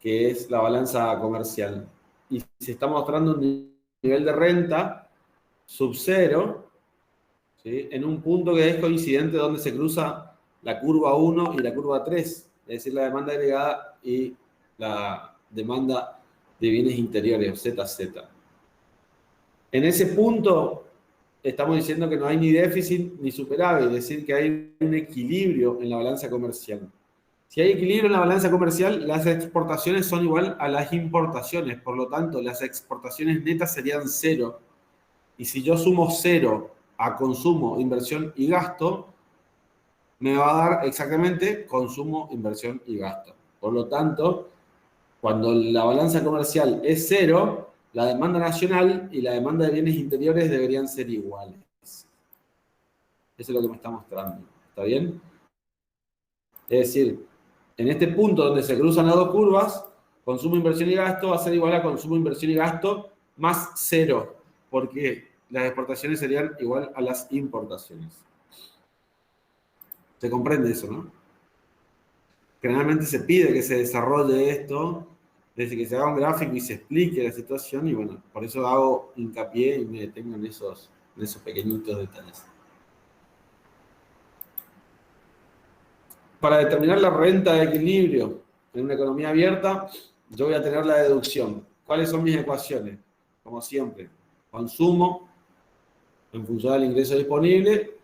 que es la balanza comercial. Y se está mostrando un nivel de renta sub 0, ¿sí?, en un punto que es coincidente donde se cruza la curva 1 y la curva 3, es decir, la demanda agregada y la demanda de bienes interiores, ZZ. En ese punto estamos diciendo que no hay ni déficit ni superávit, es decir, que hay un equilibrio en la balanza comercial. Si hay equilibrio en la balanza comercial, las exportaciones son igual a las importaciones, por lo tanto, las exportaciones netas serían 0. Y si yo sumo 0 a consumo, inversión y gasto, me va a dar exactamente consumo, inversión y gasto. Por lo tanto, cuando la balanza comercial es 0, la demanda nacional y la demanda de bienes interiores deberían ser iguales. Eso es lo que me está mostrando. ¿Está bien? Es decir, en este punto donde se cruzan las dos curvas, consumo, inversión y gasto va a ser igual a consumo, inversión y gasto más 0, porque las exportaciones serían igual a las importaciones. ¿Se comprende eso, no? Generalmente se pide que se desarrolle esto, desde que se haga un gráfico y se explique la situación, y bueno, por eso hago hincapié y me detengo en esos pequeñitos detalles. Para determinar la renta de equilibrio en una economía abierta, yo voy a tener la deducción. ¿Cuáles son mis ecuaciones? Como siempre, consumo en función del ingreso disponible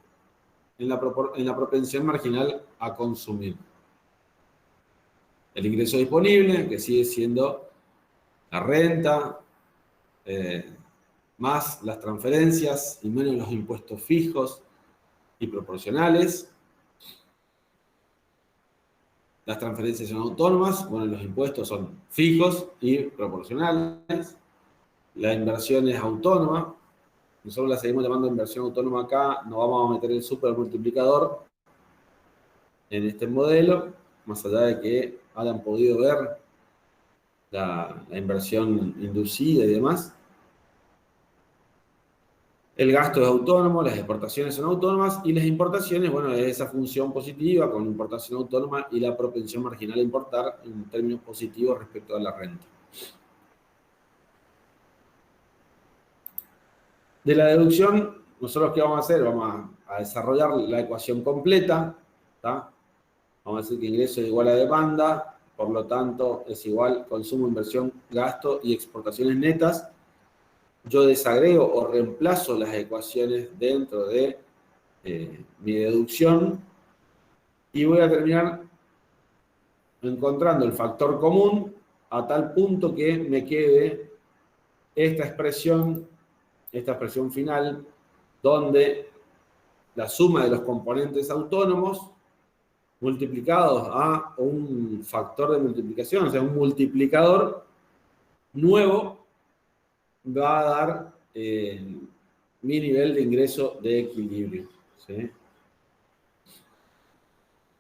en la propensión marginal a consumir. El ingreso disponible, que sigue siendo la renta, más las transferencias y menos los impuestos fijos y proporcionales. Las transferencias son autónomas, bueno, los impuestos son fijos y proporcionales. La inversión es autónoma. Nosotros la seguimos llamando inversión autónoma acá. No vamos a meter el supermultiplicador en este modelo, más allá de que hayan podido ver la inversión inducida y demás. El gasto es autónomo, las exportaciones son autónomas y las importaciones, bueno, es esa función positiva con importación autónoma y la propensión marginal a importar en términos positivos respecto a la renta. De la deducción, nosotros ¿qué vamos a hacer? Vamos a desarrollar la ecuación completa, ¿tá? Vamos a decir que ingreso es igual a demanda, por lo tanto es igual consumo, inversión, gasto y exportaciones netas. Yo desagrego o reemplazo las ecuaciones dentro de mi deducción y voy a terminar encontrando el factor común a tal punto que me quede esta expresión final donde la suma de los componentes autónomos multiplicados a un factor de multiplicación, o sea, un multiplicador nuevo, va a dar mi nivel de ingreso de equilibrio, ¿sí?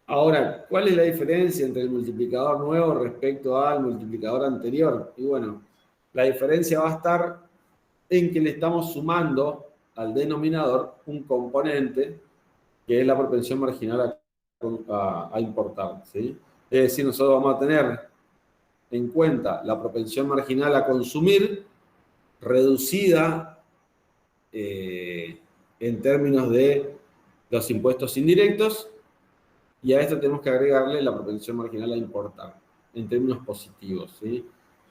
Ahora, ¿cuál es la diferencia entre el multiplicador nuevo respecto al multiplicador anterior? Y bueno, la diferencia va a estar en que le estamos sumando al denominador un componente que es la propensión marginal a importar, ¿sí? Es decir, nosotros vamos a tener en cuenta la propensión marginal a consumir reducida en términos de los impuestos indirectos, y a esto tenemos que agregarle la propensión marginal a importar, en términos positivos, ¿sí?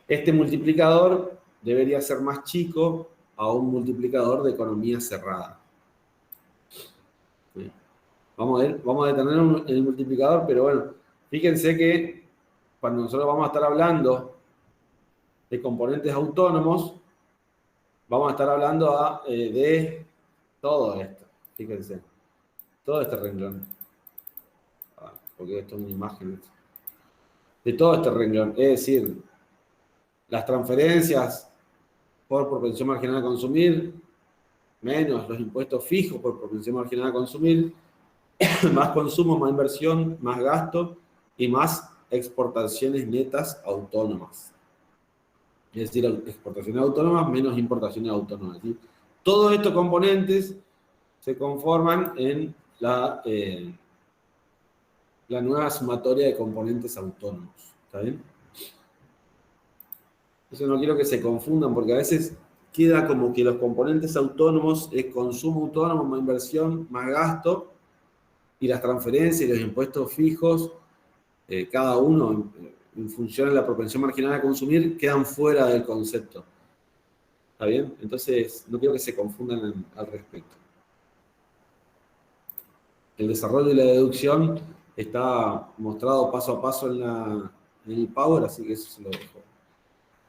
Este multiplicador debería ser más chico a un multiplicador de economía cerrada, ¿sí? Vamos a detener el multiplicador, pero bueno, fíjense que cuando nosotros vamos a estar hablando de componentes autónomos, vamos a estar hablando de todo esto, fíjense, todo este renglón. Porque esto es una imagen. De todo este renglón, es decir, las transferencias por propensión marginal a consumir, menos los impuestos fijos por propensión marginal a consumir, más consumo, más inversión, más gasto y más exportaciones netas autónomas. Es decir, exportaciones autónomas menos importaciones autónomas, ¿sí? Todos estos componentes se conforman en la nueva sumatoria de componentes autónomos. ¿Está bien? Eso no quiero que se confundan, porque a veces queda como que los componentes autónomos es consumo autónomo, más inversión, más gasto, y las transferencias y los impuestos fijos, cada uno en función de la propensión marginal a consumir, quedan fuera del concepto. ¿Está bien? Entonces, no quiero que se confundan al respecto. El desarrollo y la deducción está mostrado paso a paso en el Power, así que eso se lo dejo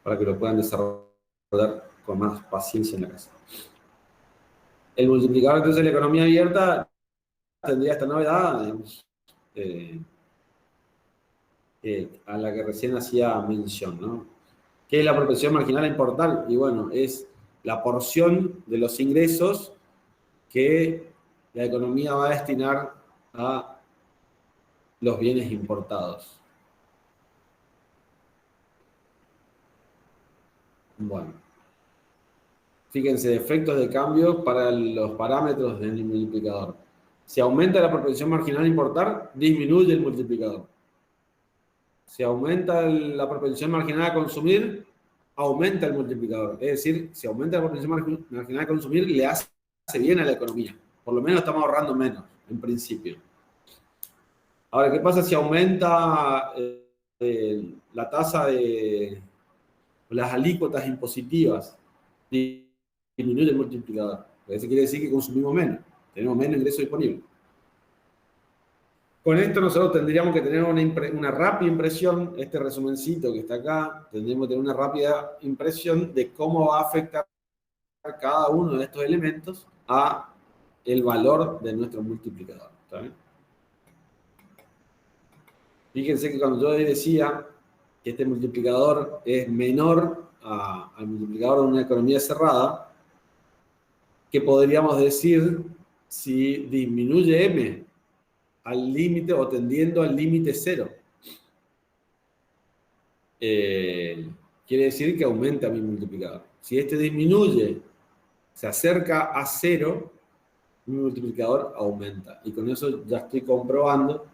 para que lo puedan desarrollar con más paciencia en la casa. El multiplicador entonces de la economía abierta tendría esta novedad, digamos, a la que recién hacía mención, ¿no? ¿Qué es la propensión marginal a importar? Y bueno, es la porción de los ingresos que la economía va a destinar a los bienes importados. Bueno, fíjense, efectos de cambio para los parámetros del multiplicador. Si aumenta la propensión marginal a importar, disminuye el multiplicador. Si aumenta la propensión marginal a consumir, aumenta el multiplicador. Es decir, si aumenta la propensión marginal a consumir, le hace bien a la economía. Por lo menos estamos ahorrando menos, en principio. Ahora, ¿qué pasa si aumenta la tasa de las alícuotas impositivas? Disminuye el multiplicador. Eso quiere decir que consumimos menos, tenemos menos ingreso disponible. Con esto nosotros tendríamos que tener una rápida impresión, este resumencito que está acá, tendríamos que tener una rápida impresión de cómo va a afectar cada uno de estos elementos a el valor de nuestro multiplicador. ¿Está bien? Fíjense que cuando yo decía que este multiplicador es menor al multiplicador de una economía cerrada, ¿qué podríamos decir si disminuye M al límite o tendiendo al límite cero? Quiere decir que aumenta mi multiplicador. Si este disminuye, se acerca a cero, mi multiplicador aumenta. Y con eso ya estoy comprobando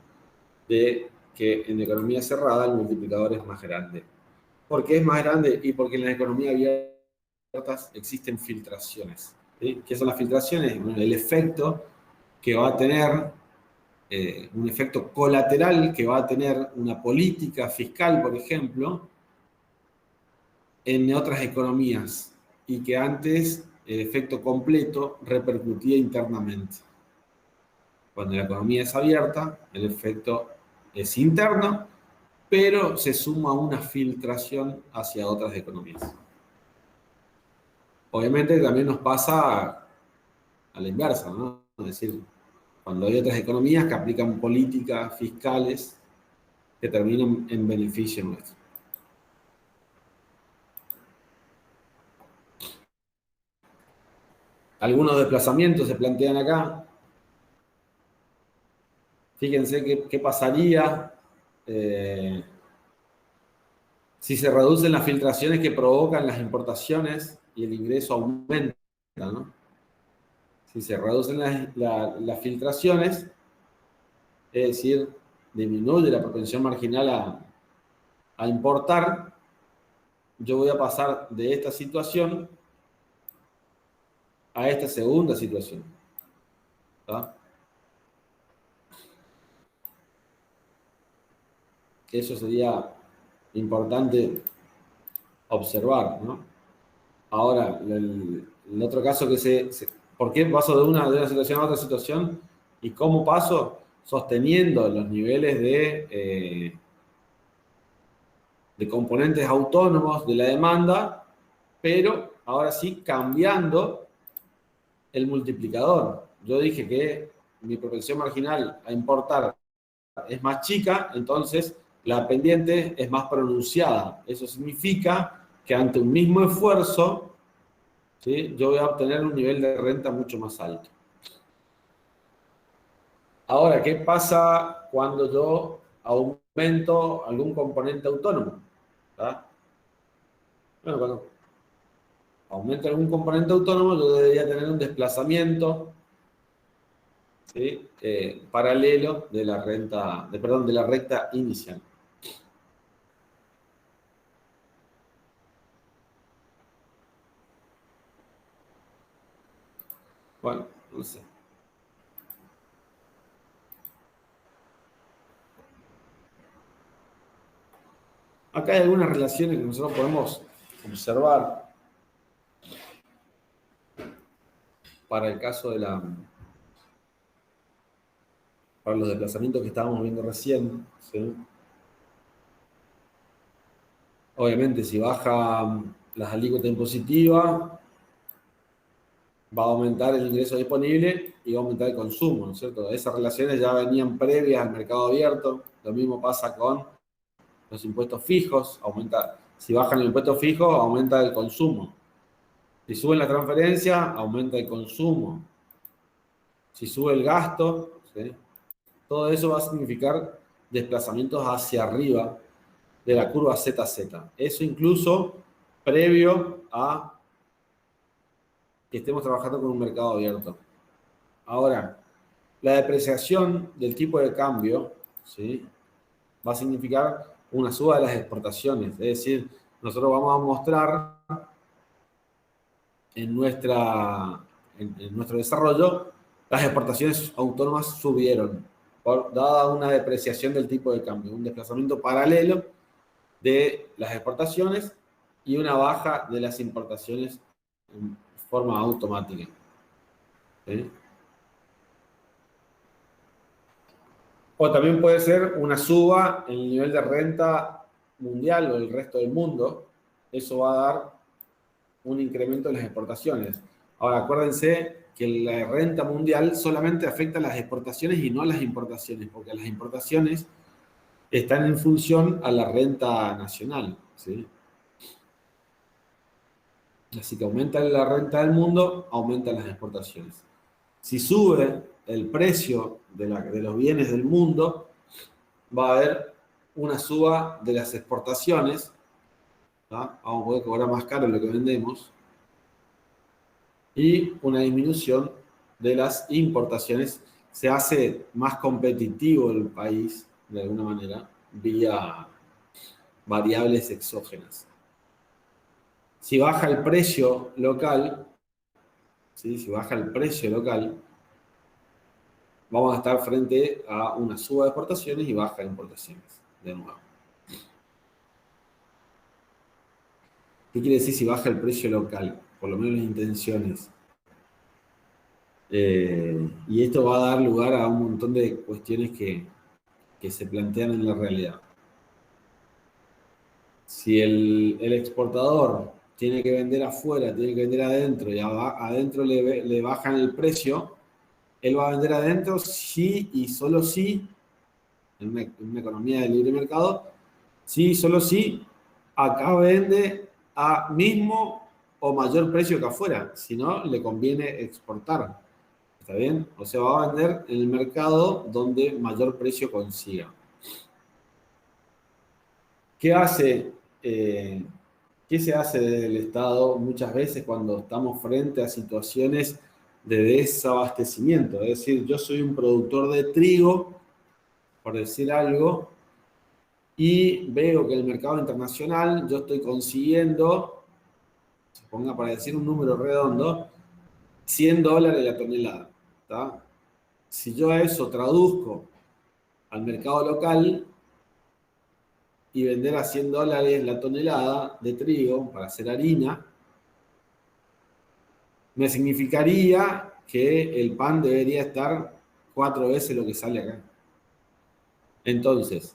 de que en economía cerrada el multiplicador es más grande. ¿Por qué es más grande? Y porque en la economía abiertas existen filtraciones. ¿Sí? ¿Qué son las filtraciones? Bueno, el efecto que va a tener, un efecto colateral que va a tener una política fiscal, por ejemplo, en otras economías, y que antes el efecto completo repercutía internamente. Cuando la economía es abierta, el efecto es interno, pero se suma una filtración hacia otras economías. Obviamente también nos pasa a la inversa, ¿no? Es decir, cuando hay otras economías que aplican políticas fiscales que terminan en beneficio nuestro. Algunos desplazamientos se plantean acá. Fíjense qué pasaría si se reducen las filtraciones que provocan las importaciones y el ingreso aumenta, ¿no? Si se reducen las filtraciones, es decir, disminuye la propensión marginal a importar, yo voy a pasar de esta situación a esta segunda situación. ¿Tá? Eso sería importante observar, ¿no? Ahora, el otro caso ¿por qué paso de una situación a otra situación? ¿Y cómo paso? Sosteniendo los niveles de componentes autónomos de la demanda, pero ahora sí cambiando el multiplicador. Yo dije que mi propensión marginal a importar es más chica, entonces la pendiente es más pronunciada. Eso significa que ante un mismo esfuerzo, ¿sí?, yo voy a obtener un nivel de renta mucho más alto. Ahora, ¿qué pasa cuando yo aumento algún componente autónomo? ¿Tá? Bueno, cuando aumento algún componente autónomo, yo debería tener un desplazamiento, ¿sí?, paralelo de la renta, de la recta inicial. Bueno, no sé. Acá hay algunas relaciones que nosotros podemos observar para el caso para los desplazamientos que estábamos viendo recién, ¿sí? Obviamente, si baja las alícuotas impositivas, va a aumentar el ingreso disponible y va a aumentar el consumo, ¿no es cierto? Esas relaciones ya venían previas al mercado abierto. Lo mismo pasa con los impuestos fijos. Si bajan el impuesto fijo, aumenta el consumo. Si suben la transferencia, aumenta el consumo. Si sube el gasto, ¿sí?, todo eso va a significar desplazamientos hacia arriba de la curva ZZ. Eso incluso previo a que estemos trabajando con un mercado abierto. Ahora, la depreciación del tipo de cambio, ¿sí?, va a significar una suba de las exportaciones. Es decir, nosotros vamos a mostrar en nuestro desarrollo, las exportaciones autónomas subieron, dada una depreciación del tipo de cambio, un desplazamiento paralelo de las exportaciones y una baja de las importaciones en forma automática. ¿Sí? O también puede ser una suba en el nivel de renta mundial o del resto del mundo. Eso va a dar un incremento en las exportaciones. Ahora, acuérdense que la renta mundial solamente afecta a las exportaciones y no a las importaciones, porque las importaciones están en función a la renta nacional, ¿sí? Así que aumenta la renta del mundo, aumentan las exportaciones. Si sube el precio de los bienes del mundo, va a haber una suba de las exportaciones, ¿tá? Vamos a poder cobrar más caro lo que vendemos, y una disminución de las importaciones. Se hace más competitivo el país, de alguna manera, vía variables exógenas. Si baja el precio local, ¿sí?, si baja el precio local, vamos a estar frente a una suba de exportaciones y baja de importaciones, de nuevo. ¿Qué quiere decir si baja el precio local? Por lo menos las intenciones. Y esto va a dar lugar a un montón de cuestiones que se plantean en la realidad. Si el exportador tiene que vender afuera, tiene que vender adentro, y adentro le bajan el precio, él va a vender adentro sí y solo sí, en una economía de libre mercado, sí, solo sí, acá vende a mismo o mayor precio que afuera, si no, le conviene exportar. ¿Está bien? O sea, va a vender en el mercado donde mayor precio consiga. ¿Qué hace? ¿Qué se hace desde el Estado muchas veces cuando estamos frente a situaciones de desabastecimiento? Es decir, yo soy un productor de trigo, por decir algo, y veo que en el mercado internacional yo estoy consiguiendo, se ponga para decir un número redondo, $100 la tonelada. ¿Tá? Si yo a eso traduzco al mercado local y vender a $100 la tonelada de trigo para hacer harina, me significaría que el pan debería estar 4 veces lo que sale acá. Entonces,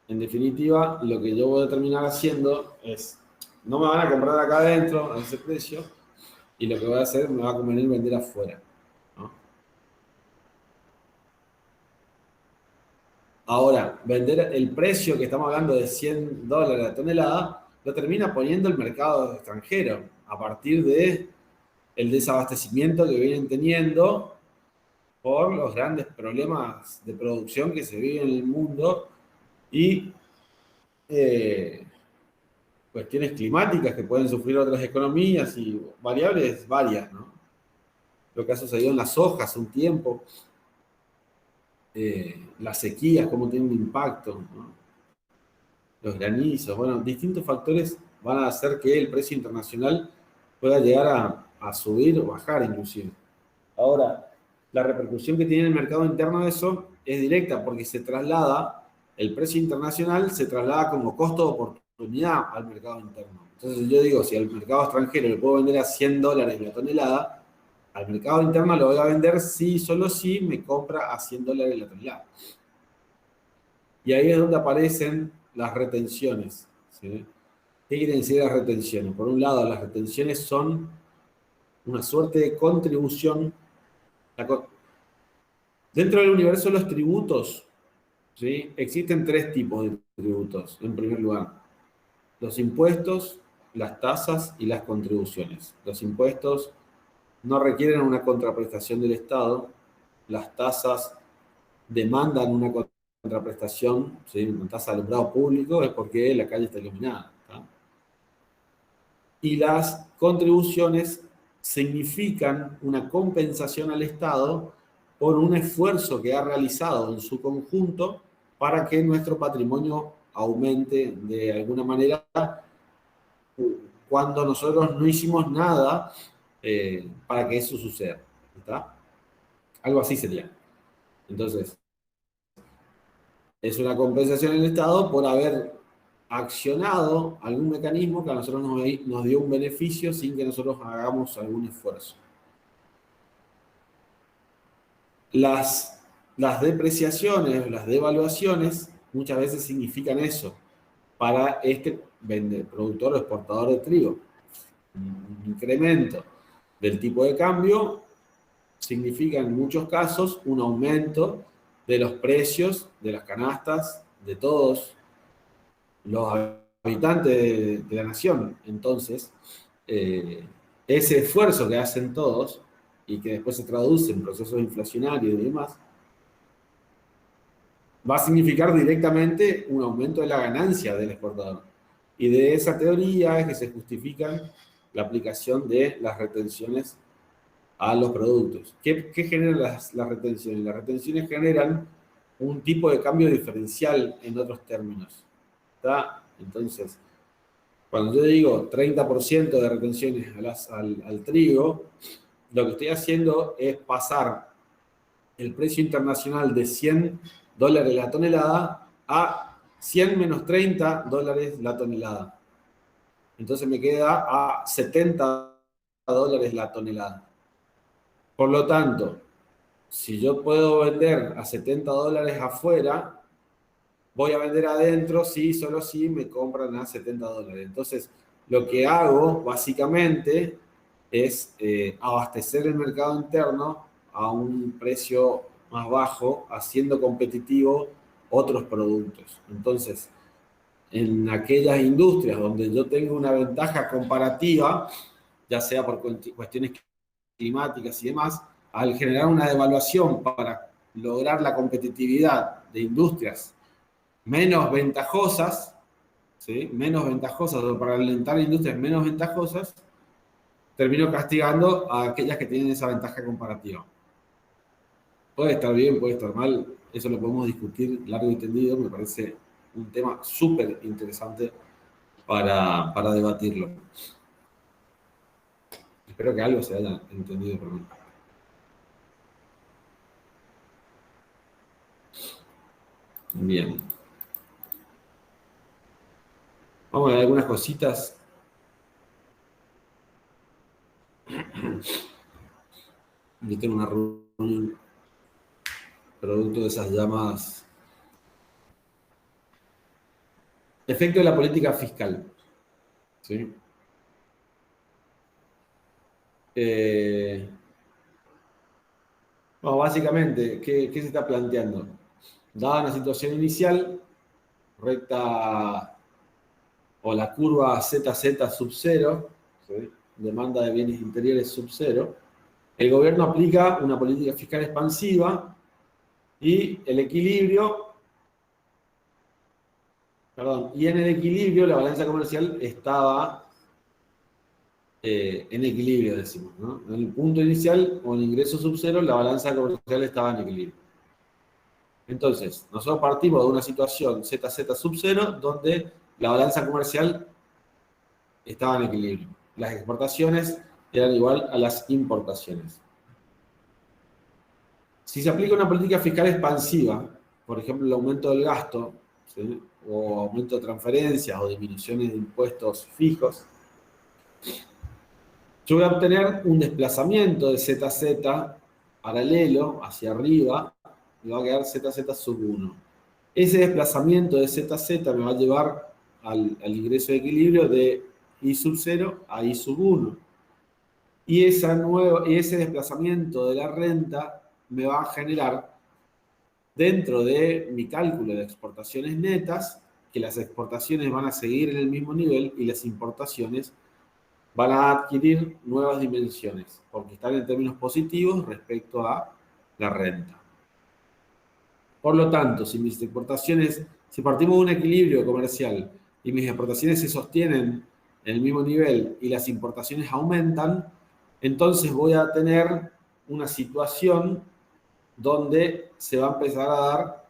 en definitiva, lo que yo voy a terminar haciendo es, no me van a comprar acá adentro a ese precio, y lo que voy a hacer me va a convenir vender afuera, ¿no? Ahora, vender el precio que estamos hablando de $100 la tonelada, lo termina poniendo el mercado extranjero, a partir de el desabastecimiento que vienen teniendo por los grandes problemas de producción que se viven en el mundo y cuestiones climáticas que pueden sufrir otras economías y variables varias, ¿no? Lo que ha sucedido en la soja hace un tiempo, las sequías, cómo tienen un impacto, ¿no? Los granizos, bueno, distintos factores van a hacer que el precio internacional pueda llegar a subir o bajar inclusive. Ahora, la repercusión que tiene en el mercado interno de eso es directa porque se traslada, el precio internacional se traslada como costo de oportunidad al mercado interno. Entonces yo digo, si al mercado extranjero le puedo vender a $100 la tonelada, al mercado interno lo voy a vender sí, solo si me compra a $100 la tonelada. Y ahí es donde aparecen las retenciones, ¿sí? ¿Qué quieren decir las retenciones? Por un lado, las retenciones son una suerte de contribución. Dentro del universo de los tributos, ¿sí? Existen 3 tipos de tributos, en primer lugar. Los impuestos, las tasas y las contribuciones. Los impuestos no requieren una contraprestación del Estado. Las tasas demandan una contraprestación, ¿sí? Una tasa de alumbrado público es porque la calle está iluminada, ¿tá? Y las contribuciones significan una compensación al Estado por un esfuerzo que ha realizado en su conjunto para que nuestro patrimonio aumente de alguna manera cuando nosotros no hicimos nada para que eso suceda. ¿Está? Algo así sería. Entonces, es una compensación del Estado por haber accionado algún mecanismo que a nosotros nos dio un beneficio sin que nosotros hagamos algún esfuerzo. Las depreciaciones, las devaluaciones, muchas veces significan eso para este productor o exportador de trigo. Un incremento del tipo de cambio significa en muchos casos un aumento de los precios de las canastas de todos los habitantes de la nación. Entonces, ese esfuerzo que hacen todos y que después se traduce en procesos inflacionarios y demás, va a significar directamente un aumento de la ganancia del exportador. Y de esa teoría es que se justifica la aplicación de las retenciones a los productos. ¿Qué generan las retenciones? Las retenciones generan un tipo de cambio diferencial en otros términos. ¿Está? Entonces, cuando yo digo 30% de retenciones al trigo, lo que estoy haciendo es pasar el precio internacional de $100 la tonelada a 100 menos $30 la tonelada. Entonces me queda a $70 la tonelada. Por lo tanto, si yo puedo vender a $70 afuera, voy a vender adentro, sí, solo si me compran a $70. Entonces, lo que hago básicamente es abastecer el mercado interno a un precio más bajo, haciendo competitivo otros productos. Entonces, en aquellas industrias donde yo tengo una ventaja comparativa, ya sea por cuestiones climáticas y demás, al generar una devaluación para lograr la competitividad de industrias menos ventajosas, ¿sí? Menos ventajosas, o para alentar industrias menos ventajosas, termino castigando a aquellas que tienen esa ventaja comparativa. Puede estar bien, puede estar mal, eso lo podemos discutir largo y tendido, me parece un tema súper interesante para debatirlo. Espero que algo se haya entendido por mí. Bien. Vamos a ver algunas cositas. Yo tengo una reunión producto de esas llamadas. Efecto de la política fiscal. ¿Sí? Bueno, básicamente, ¿qué se está planteando? Dada una situación inicial, recta o la curva ZZ sub 0, ¿sí? Demanda de bienes interiores sub 0, el gobierno aplica una política fiscal expansiva y el equilibrio, perdón, y en el equilibrio la balanza comercial estaba en equilibrio, decimos, ¿no? En el punto inicial, con el ingreso sub 0, la balanza comercial estaba en equilibrio. Entonces, nosotros partimos de una situación ZZ sub 0, donde la balanza comercial estaba en equilibrio. Las exportaciones eran igual a las importaciones. Si se aplica una política fiscal expansiva, por ejemplo, el aumento del gasto, ¿sí? O aumento de transferencias o disminuciones de impuestos fijos, yo voy a obtener un desplazamiento de ZZ paralelo hacia arriba y va a quedar ZZ sub 1. Ese desplazamiento de ZZ me va a llevar al ingreso de equilibrio de I sub 0 a I sub 1. Y ese desplazamiento de la renta me va a generar, dentro de mi cálculo de exportaciones netas, que las exportaciones van a seguir en el mismo nivel y las importaciones van a adquirir nuevas dimensiones, porque están en términos positivos respecto a la renta. Por lo tanto, si mis exportaciones, si partimos de un equilibrio comercial y mis exportaciones se sostienen en el mismo nivel y las importaciones aumentan, entonces voy a tener una situación donde se va a empezar a dar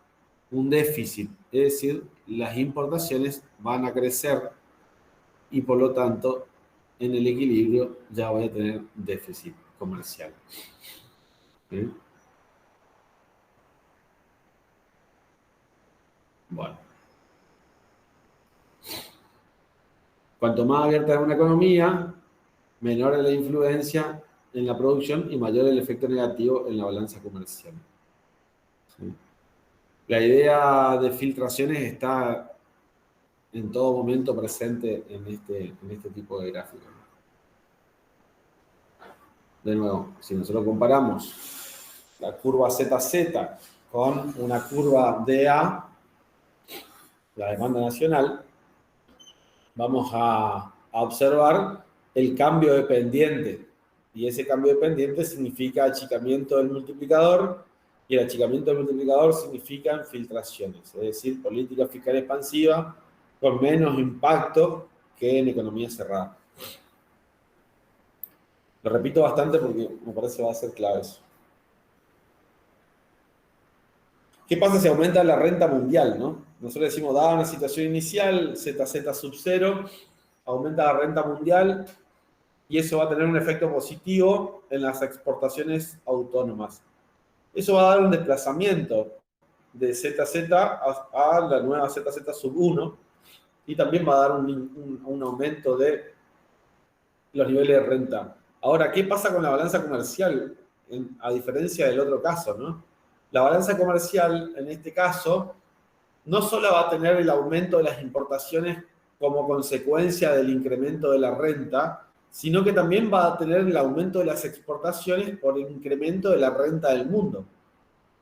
un déficit, es decir, las importaciones van a crecer y por lo tanto en el equilibrio ya voy a tener déficit comercial. ¿Sí? Bueno. Cuanto más abierta es una economía, menor es la influencia en la producción y mayor el efecto negativo en la balanza comercial. ¿Sí? La idea de filtraciones está en todo momento presente en este tipo de gráficos. De nuevo, si nosotros comparamos la curva ZZ con una curva DA, la demanda nacional, vamos a observar el cambio de pendiente. Y ese cambio de pendiente significa achicamiento del multiplicador, y el achicamiento del multiplicador significa infiltraciones, es decir, política fiscal expansiva con menos impacto que en economía cerrada. Lo repito bastante porque me parece que va a ser clave eso. ¿Qué pasa si aumenta la renta mundial, no? Nosotros decimos, dada una situación inicial, ZZ sub 0, aumenta la renta mundial y eso va a tener un efecto positivo en las exportaciones autónomas. Eso va a dar un desplazamiento de ZZ a la nueva ZZ sub 1 y también va a dar un aumento de los niveles de renta. Ahora, ¿qué pasa con la balanza comercial? A diferencia del otro caso, ¿no? La balanza comercial, en este caso, no solo va a tener el aumento de las importaciones como consecuencia del incremento de la renta, sino que también va a tener el aumento de las exportaciones por el incremento de la renta del mundo.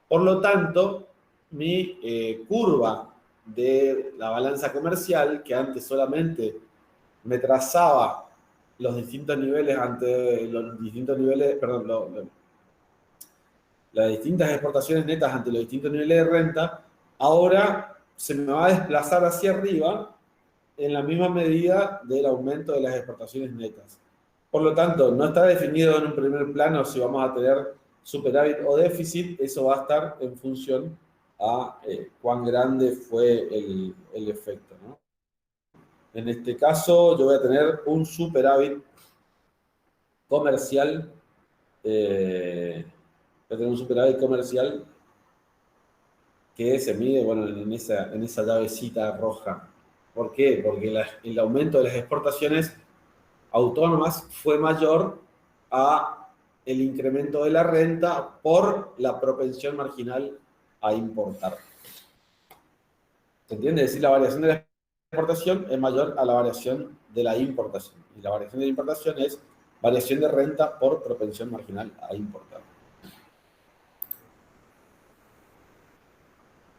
Por lo tanto, mi curva de la balanza comercial, que antes solamente me trazaba los distintos niveles ante los distintos niveles, perdón, las distintas exportaciones netas ante los distintos niveles de renta, ahora se me va a desplazar hacia arriba en la misma medida del aumento de las exportaciones netas. Por lo tanto, no está definido en un primer plano si vamos a tener superávit o déficit, eso va a estar en función a cuán grande fue el efecto, ¿no? En este caso, yo voy a tener un superávit comercial, voy a tener un superávit comercial que se mide, bueno, en esa llavecita roja. ¿Por qué? Porque el aumento de las exportaciones autónomas fue mayor a el incremento de la renta por la propensión marginal a importar. ¿Se entiende? Es decir, la variación de la exportación es mayor a la variación de la importación. Y la variación de la importación es variación de renta por propensión marginal a importar.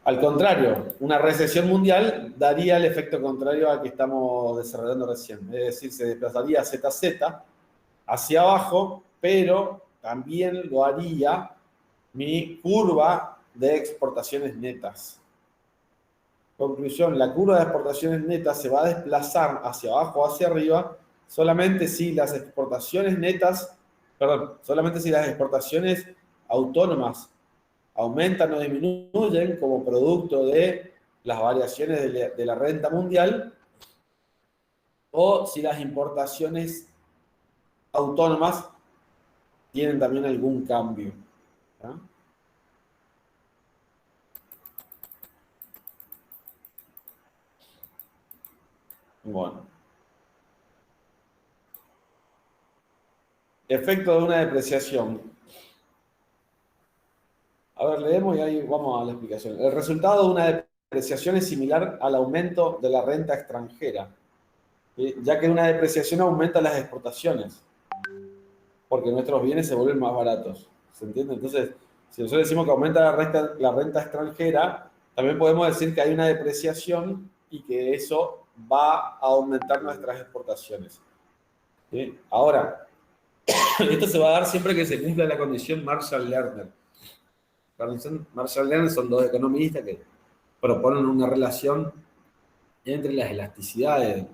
Al contrario, una recesión mundial daría el efecto contrario al que estamos desarrollando recién. Es decir, se desplazaría ZZ hacia abajo, pero también lo haría mi curva de exportaciones netas. Conclusión, la curva de exportaciones netas se va a desplazar hacia abajo o hacia arriba solamente si las exportaciones netas, perdón, solamente si las exportaciones autónomas aumentan o disminuyen como producto de las variaciones de la renta mundial, o si las importaciones autónomas tienen también algún cambio. ¿Ah? Bueno. Efecto de una depreciación. A ver, leemos y ahí vamos a la explicación. El resultado de una depreciación es similar al aumento de la renta extranjera, ya que una depreciación aumenta las exportaciones, porque nuestros bienes se vuelven más baratos. ¿Se entiende? Entonces, si nosotros decimos que aumenta la renta extranjera, también podemos decir que hay una depreciación y que eso va a aumentar nuestras exportaciones. ¿Sí? Ahora, esto se va a dar siempre que se cumpla la condición Marshall-Lerner. La condición Marshall-Lerner son dos economistas que proponen una relación entre las elasticidades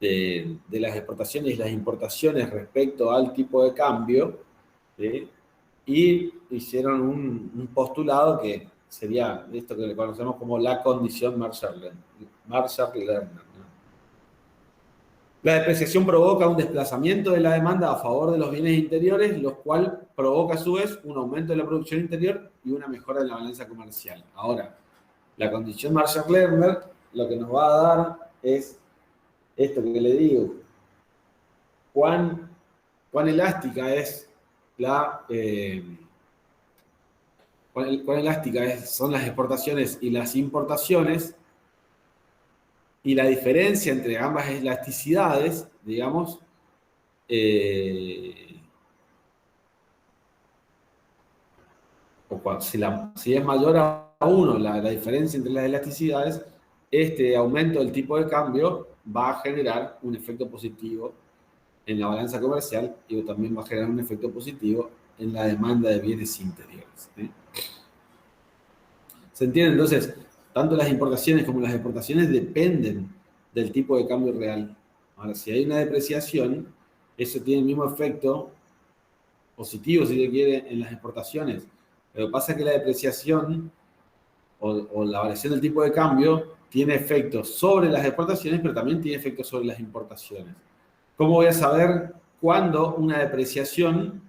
de las exportaciones y las importaciones respecto al tipo de cambio, ¿sí? Y hicieron un postulado que sería esto que le conocemos como la condición Marshall-Lerner. ¿No? La depreciación provoca un desplazamiento de la demanda a favor de los bienes interiores, lo cual provoca a su vez un aumento de la producción interior y una mejora en la balanza comercial. Ahora, la condición Marshall-Lerner lo que nos va a dar es esto que le digo, cuán elástica es cuán elástica son las exportaciones y las importaciones, y la diferencia entre ambas elasticidades, digamos, si es mayor a 1 la diferencia entre las elasticidades, este aumento del tipo de cambio va a generar un efecto positivo en la balanza comercial y también va a generar un efecto positivo en la demanda de bienes interiores. ¿Sí? ¿Se entiende? Entonces, tanto las importaciones como las exportaciones dependen del tipo de cambio real. Ahora, si hay una depreciación, eso tiene el mismo efecto positivo, si se quiere, en las exportaciones. Pero pasa que la depreciación o la variación del tipo de cambio tiene efectos sobre las exportaciones, pero también tiene efectos sobre las importaciones. ¿Cómo voy a saber cuándo una depreciación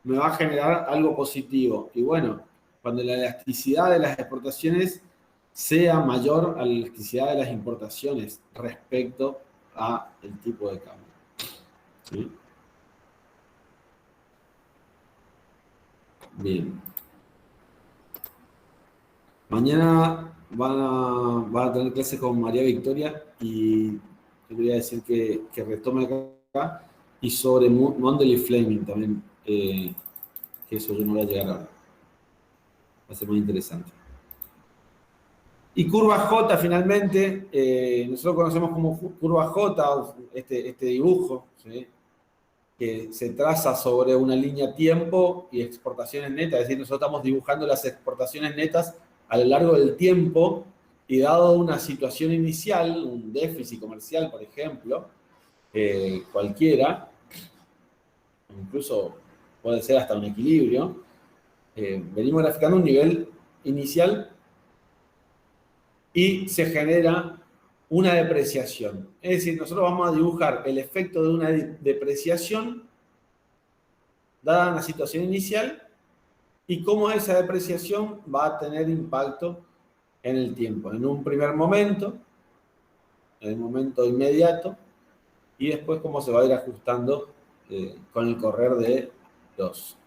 me va a generar algo positivo? Y bueno, cuando la elasticidad de las exportaciones sea mayor a la elasticidad de las importaciones respecto a el tipo de cambio. ¿Sí? Bien. Mañana van a tener clases con María Victoria y yo quería decir que retome acá, y sobre Mundell y Fleming también, que eso yo no voy a llegar ahora. Va a ser muy interesante. Y curva J, finalmente, nosotros conocemos como curva J, este dibujo, ¿sí? Que se traza sobre una línea tiempo y exportaciones netas, es decir, nosotros estamos dibujando las exportaciones netas a lo largo del tiempo, y dado una situación inicial, un déficit comercial, por ejemplo, cualquiera, incluso puede ser hasta un equilibrio, venimos graficando un nivel inicial y se genera una depreciación. Es decir, nosotros vamos a dibujar el efecto de una depreciación dada una situación inicial y cómo esa depreciación va a tener impacto en el tiempo. En un primer momento, en el momento inmediato, y después cómo se va a ir ajustando con el correr de los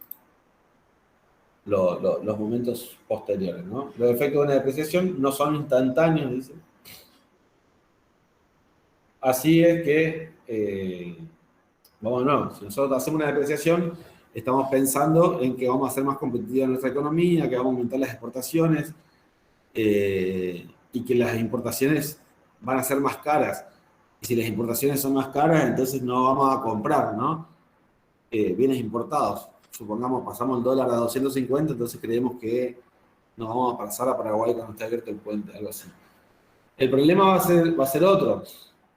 momentos posteriores, ¿no? Los efectos de una depreciación no son instantáneos, dice. Así es que, vamos, no, si nosotros hacemos una depreciación, estamos pensando en que vamos a hacer más competitiva nuestra economía, que vamos a aumentar las exportaciones, y que las importaciones van a ser más caras. Y si las importaciones son más caras, entonces no vamos a comprar, ¿no? Bienes importados. Supongamos, pasamos el dólar a 250, entonces creemos que nos vamos a pasar a Paraguay cuando esté abierto el puente, algo así. El problema va a ser otro.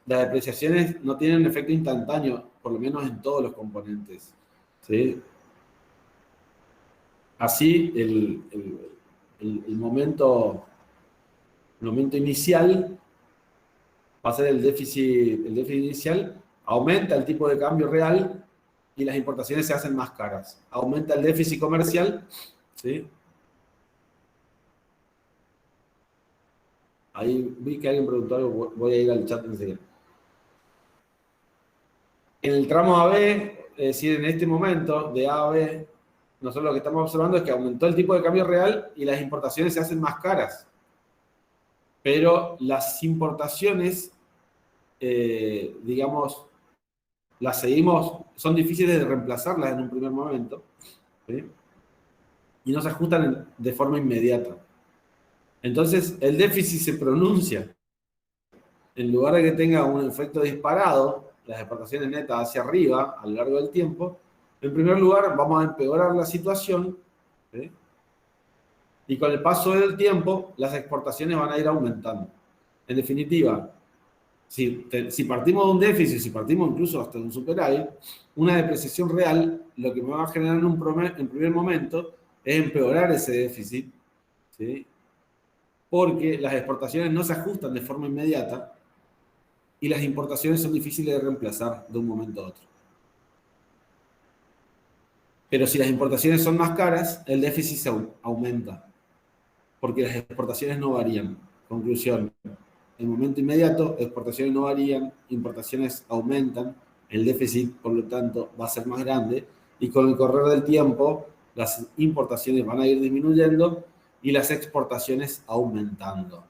Las depreciaciones no tienen efecto instantáneo, por lo menos en todos los componentes, ¿sí? Así, el momento inicial va a ser el déficit inicial, aumenta el tipo de cambio real y las importaciones se hacen más caras. Aumenta el déficit comercial, ¿sí? Ahí vi que alguien preguntó algo, voy a ir al chat enseguida. En el tramo AB, es decir, en este momento de A a B, nosotros lo que estamos observando es que aumentó el tipo de cambio real y las importaciones se hacen más caras. Pero las importaciones, digamos, las seguimos, son difíciles de reemplazarlas en un primer momento, ¿sí? Y no se ajustan de forma inmediata. Entonces, el déficit se pronuncia. En lugar de que tenga un efecto disparado, las exportaciones netas hacia arriba a lo largo del tiempo, en primer lugar vamos a empeorar la situación, ¿sí? Y con el paso del tiempo, las exportaciones van a ir aumentando. En definitiva, si partimos de un déficit, si partimos incluso hasta de un superávit, una depreciación real, lo que me va a generar en primer momento es empeorar ese déficit, ¿sí? Porque las exportaciones no se ajustan de forma inmediata y las importaciones son difíciles de reemplazar de un momento a otro. Pero si las importaciones son más caras, el déficit se aumenta, porque las exportaciones no varían. Conclusión, en el momento inmediato, exportaciones no varían, importaciones aumentan, el déficit, por lo tanto, va a ser más grande, y con el correr del tiempo, las importaciones van a ir disminuyendo y las exportaciones aumentando,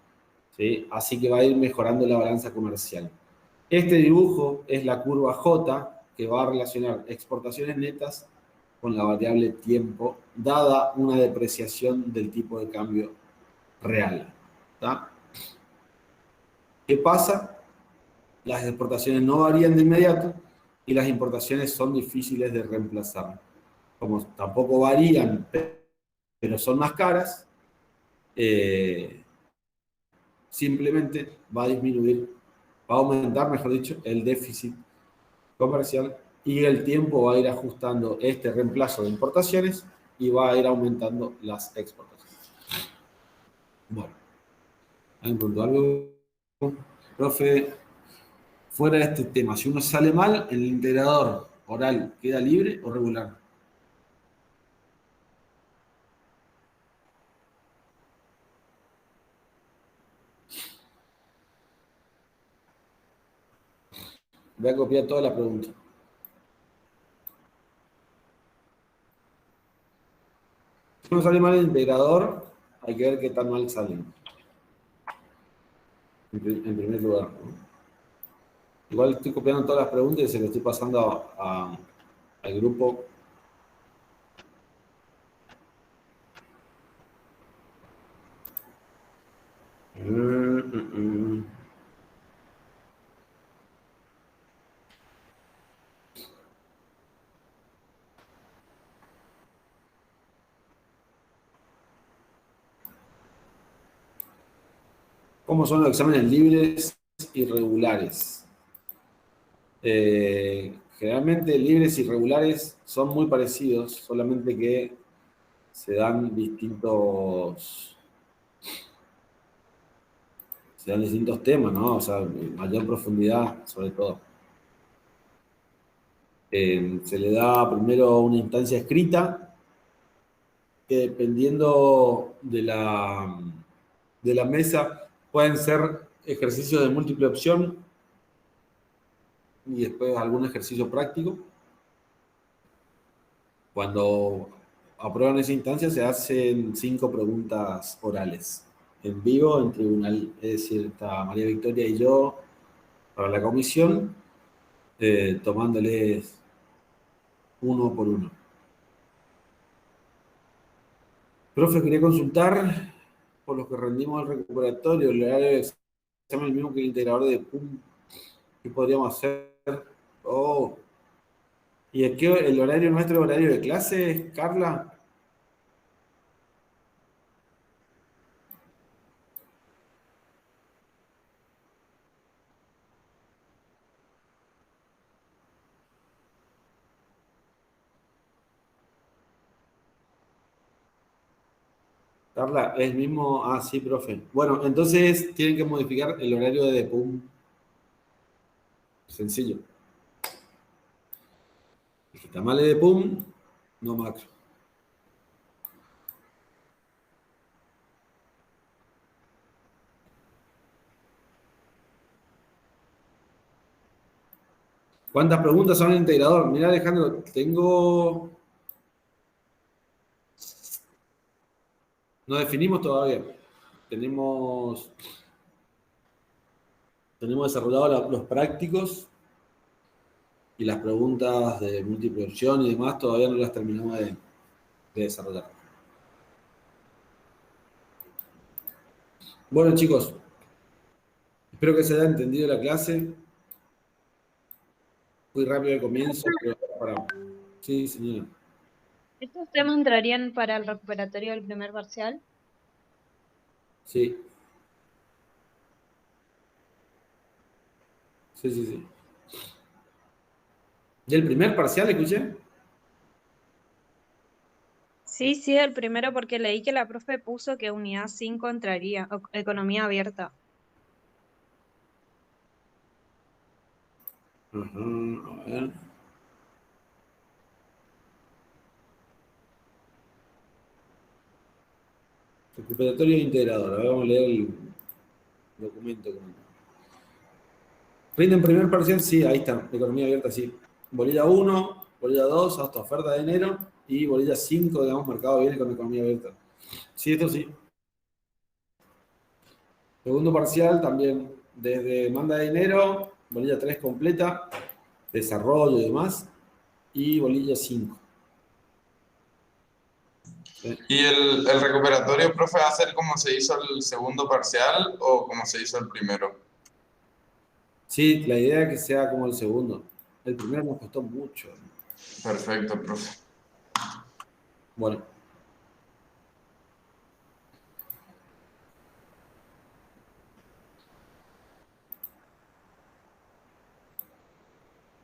¿sí? Así que va a ir mejorando la balanza comercial. Este dibujo es la curva J, que va a relacionar exportaciones netas con la variable tiempo, dada una depreciación del tipo de cambio real, ¿tá? ¿Qué pasa? Las exportaciones no varían de inmediato y las importaciones son difíciles de reemplazar. Como tampoco varían, pero son más caras, simplemente va a disminuir, va a aumentar, mejor dicho, el déficit comercial y el tiempo va a ir ajustando este reemplazo de importaciones y va a ir aumentando las exportaciones. Bueno, ¿alguien preguntó algo? Profe, fuera de este tema, si uno sale mal, ¿el integrador oral queda libre o regular? Voy a copiar toda la pregunta. Si uno sale mal el integrador, hay que ver qué tan mal sale. En primer lugar, ¿no? Igual estoy copiando todas las preguntas y se lo estoy pasando al grupo. ¿Cómo son los exámenes libres y regulares? Generalmente libres y regulares son muy parecidos, solamente que se dan distintos temas, ¿no? O sea, mayor profundidad, sobre todo. Se le da primero una instancia escrita, que dependiendo de la mesa, pueden ser ejercicios de múltiple opción y después algún ejercicio práctico. Cuando aprueban esa instancia, se hacen 5 preguntas orales en vivo en tribunal, es decir, está María Victoria y yo para la comisión, tomándoles uno por uno. Profe, quería consultar por los que rendimos el recuperatorio, el horario de examen el mismo que el integrador de PUM. ¿Qué podríamos hacer? Oh. ¿Y es que el horario nuestro, el horario de clase, Carla? Carla, es el mismo. Ah, sí, profe. Bueno, entonces tienen que modificar el horario de PUM. Sencillo. Digitales de PUM, no macro. ¿Cuántas preguntas son el integrador? Mirá, Alejandro, no definimos todavía. Tenemos desarrollados los prácticos y las preguntas de múltiple opción y demás todavía no las terminamos de desarrollar. Bueno, chicos, espero que se haya entendido la clase. Muy rápido el comienzo, pero para... Sí, señora. ¿Estos temas entrarían para el recuperatorio del primer parcial? Sí. Sí, sí, sí. ¿Del primer parcial escuché? Sí, sí, el primero porque leí que la profe puso que unidad 5 entraría, economía abierta. Ajá, a ver. Recuperatorio integrador. A ver, vamos a leer el documento. ¿Rinden primer parcial? Sí, ahí está. Economía abierta, sí. Bolilla 1, bolilla 2, hasta oferta de enero. Y bolilla 5, digamos, mercado viene con economía abierta. Sí, esto sí. Segundo parcial también, desde manda de enero, bolilla 3 completa, desarrollo y demás. Y bolilla 5. Sí. ¿Y el recuperatorio, profe, va a ser como se hizo el segundo parcial o como se hizo el primero? Sí, la idea es que sea como el segundo. El primero nos costó mucho. Perfecto, profe. Bueno.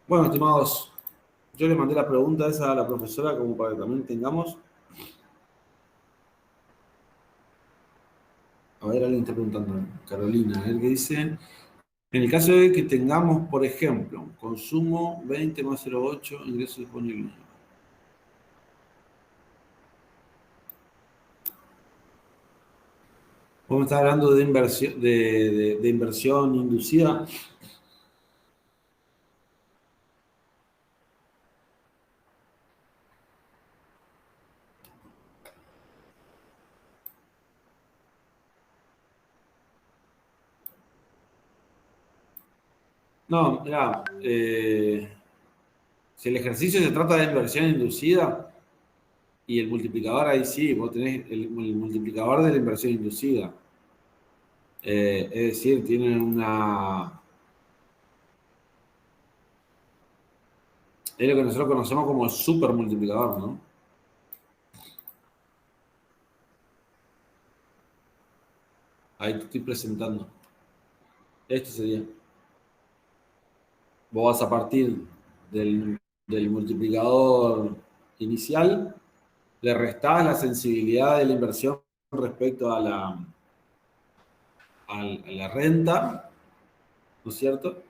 Bueno, estimados, yo les mandé la pregunta esa a la profesora como para que también tengamos. A ver, alguien está preguntando. Carolina, a ver qué dice. En el caso de que tengamos, por ejemplo, consumo 20 más 0,8, ingreso disponible. Vos me estás hablando de inversión, de inversión inducida. No, mirá, si el ejercicio se trata de inversión inducida y el multiplicador ahí sí, vos tenés el multiplicador de la inversión inducida. Es decir, tienen es lo que nosotros conocemos como el super multiplicador, ¿no? Ahí te estoy presentando. Este sería. Vos vas a partir del multiplicador inicial, le restás la sensibilidad de la inversión respecto a la renta, ¿no es cierto?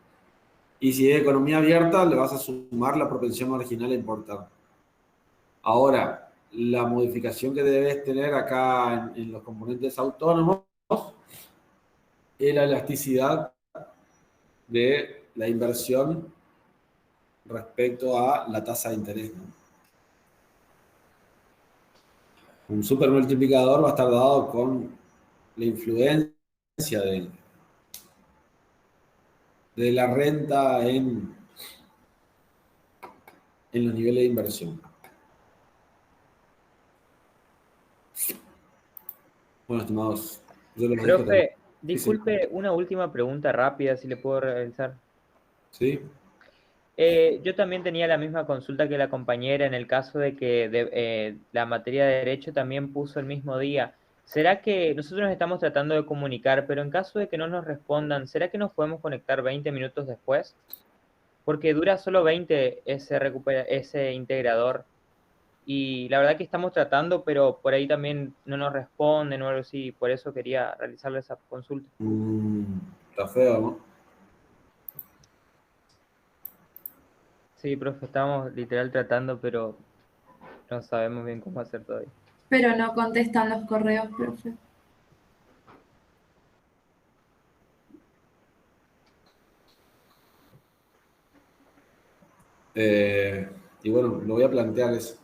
Y si es economía abierta, le vas a sumar la propensión marginal a importar. Ahora, la modificación que debes tener acá en los componentes autónomos es la elasticidad de la inversión respecto a la tasa de interés, ¿no? Un supermultiplicador va a estar dado con la influencia de la renta en los niveles de inversión. Bueno, estimados, yo lo manejo también. Profe, disculpe, una última pregunta rápida, si le puedo realizar. ¿Sí? Yo también tenía la misma consulta que la compañera en el caso de que la materia de Derecho también puso el mismo día. ¿Será que nosotros nos estamos tratando de comunicar, pero en caso de que no nos respondan, ¿será que nos podemos conectar 20 minutos después? Porque dura solo 20 ese integrador. Y la verdad que estamos tratando, pero por ahí también no nos responden o algo así. Por eso quería realizarle esa consulta. Está feo, ¿no? Sí, profe, estamos literal tratando, pero no sabemos bien cómo hacer todavía. Pero no contestan los correos, profe. Y bueno, lo voy a plantear eso.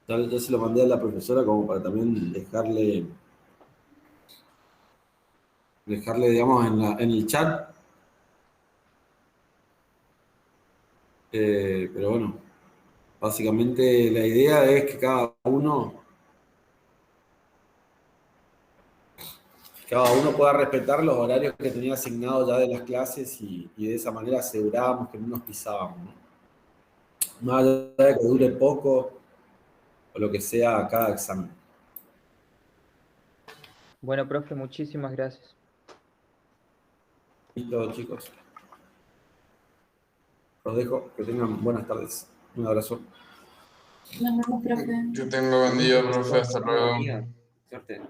Ya se lo mandé a la profesora como para también dejarle, digamos, en el chat. Pero bueno, básicamente la idea es que cada uno pueda respetar los horarios que tenía asignados ya de las clases y de esa manera asegurábamos que no nos pisábamos, ¿no? Más allá de que dure poco o lo que sea cada examen. Bueno, profe, muchísimas gracias. Listo, chicos. Los dejo. Que tengan buenas tardes. Un abrazo. Nos vemos, profe. Yo tengo buen día, profe. Hasta luego. Suerte.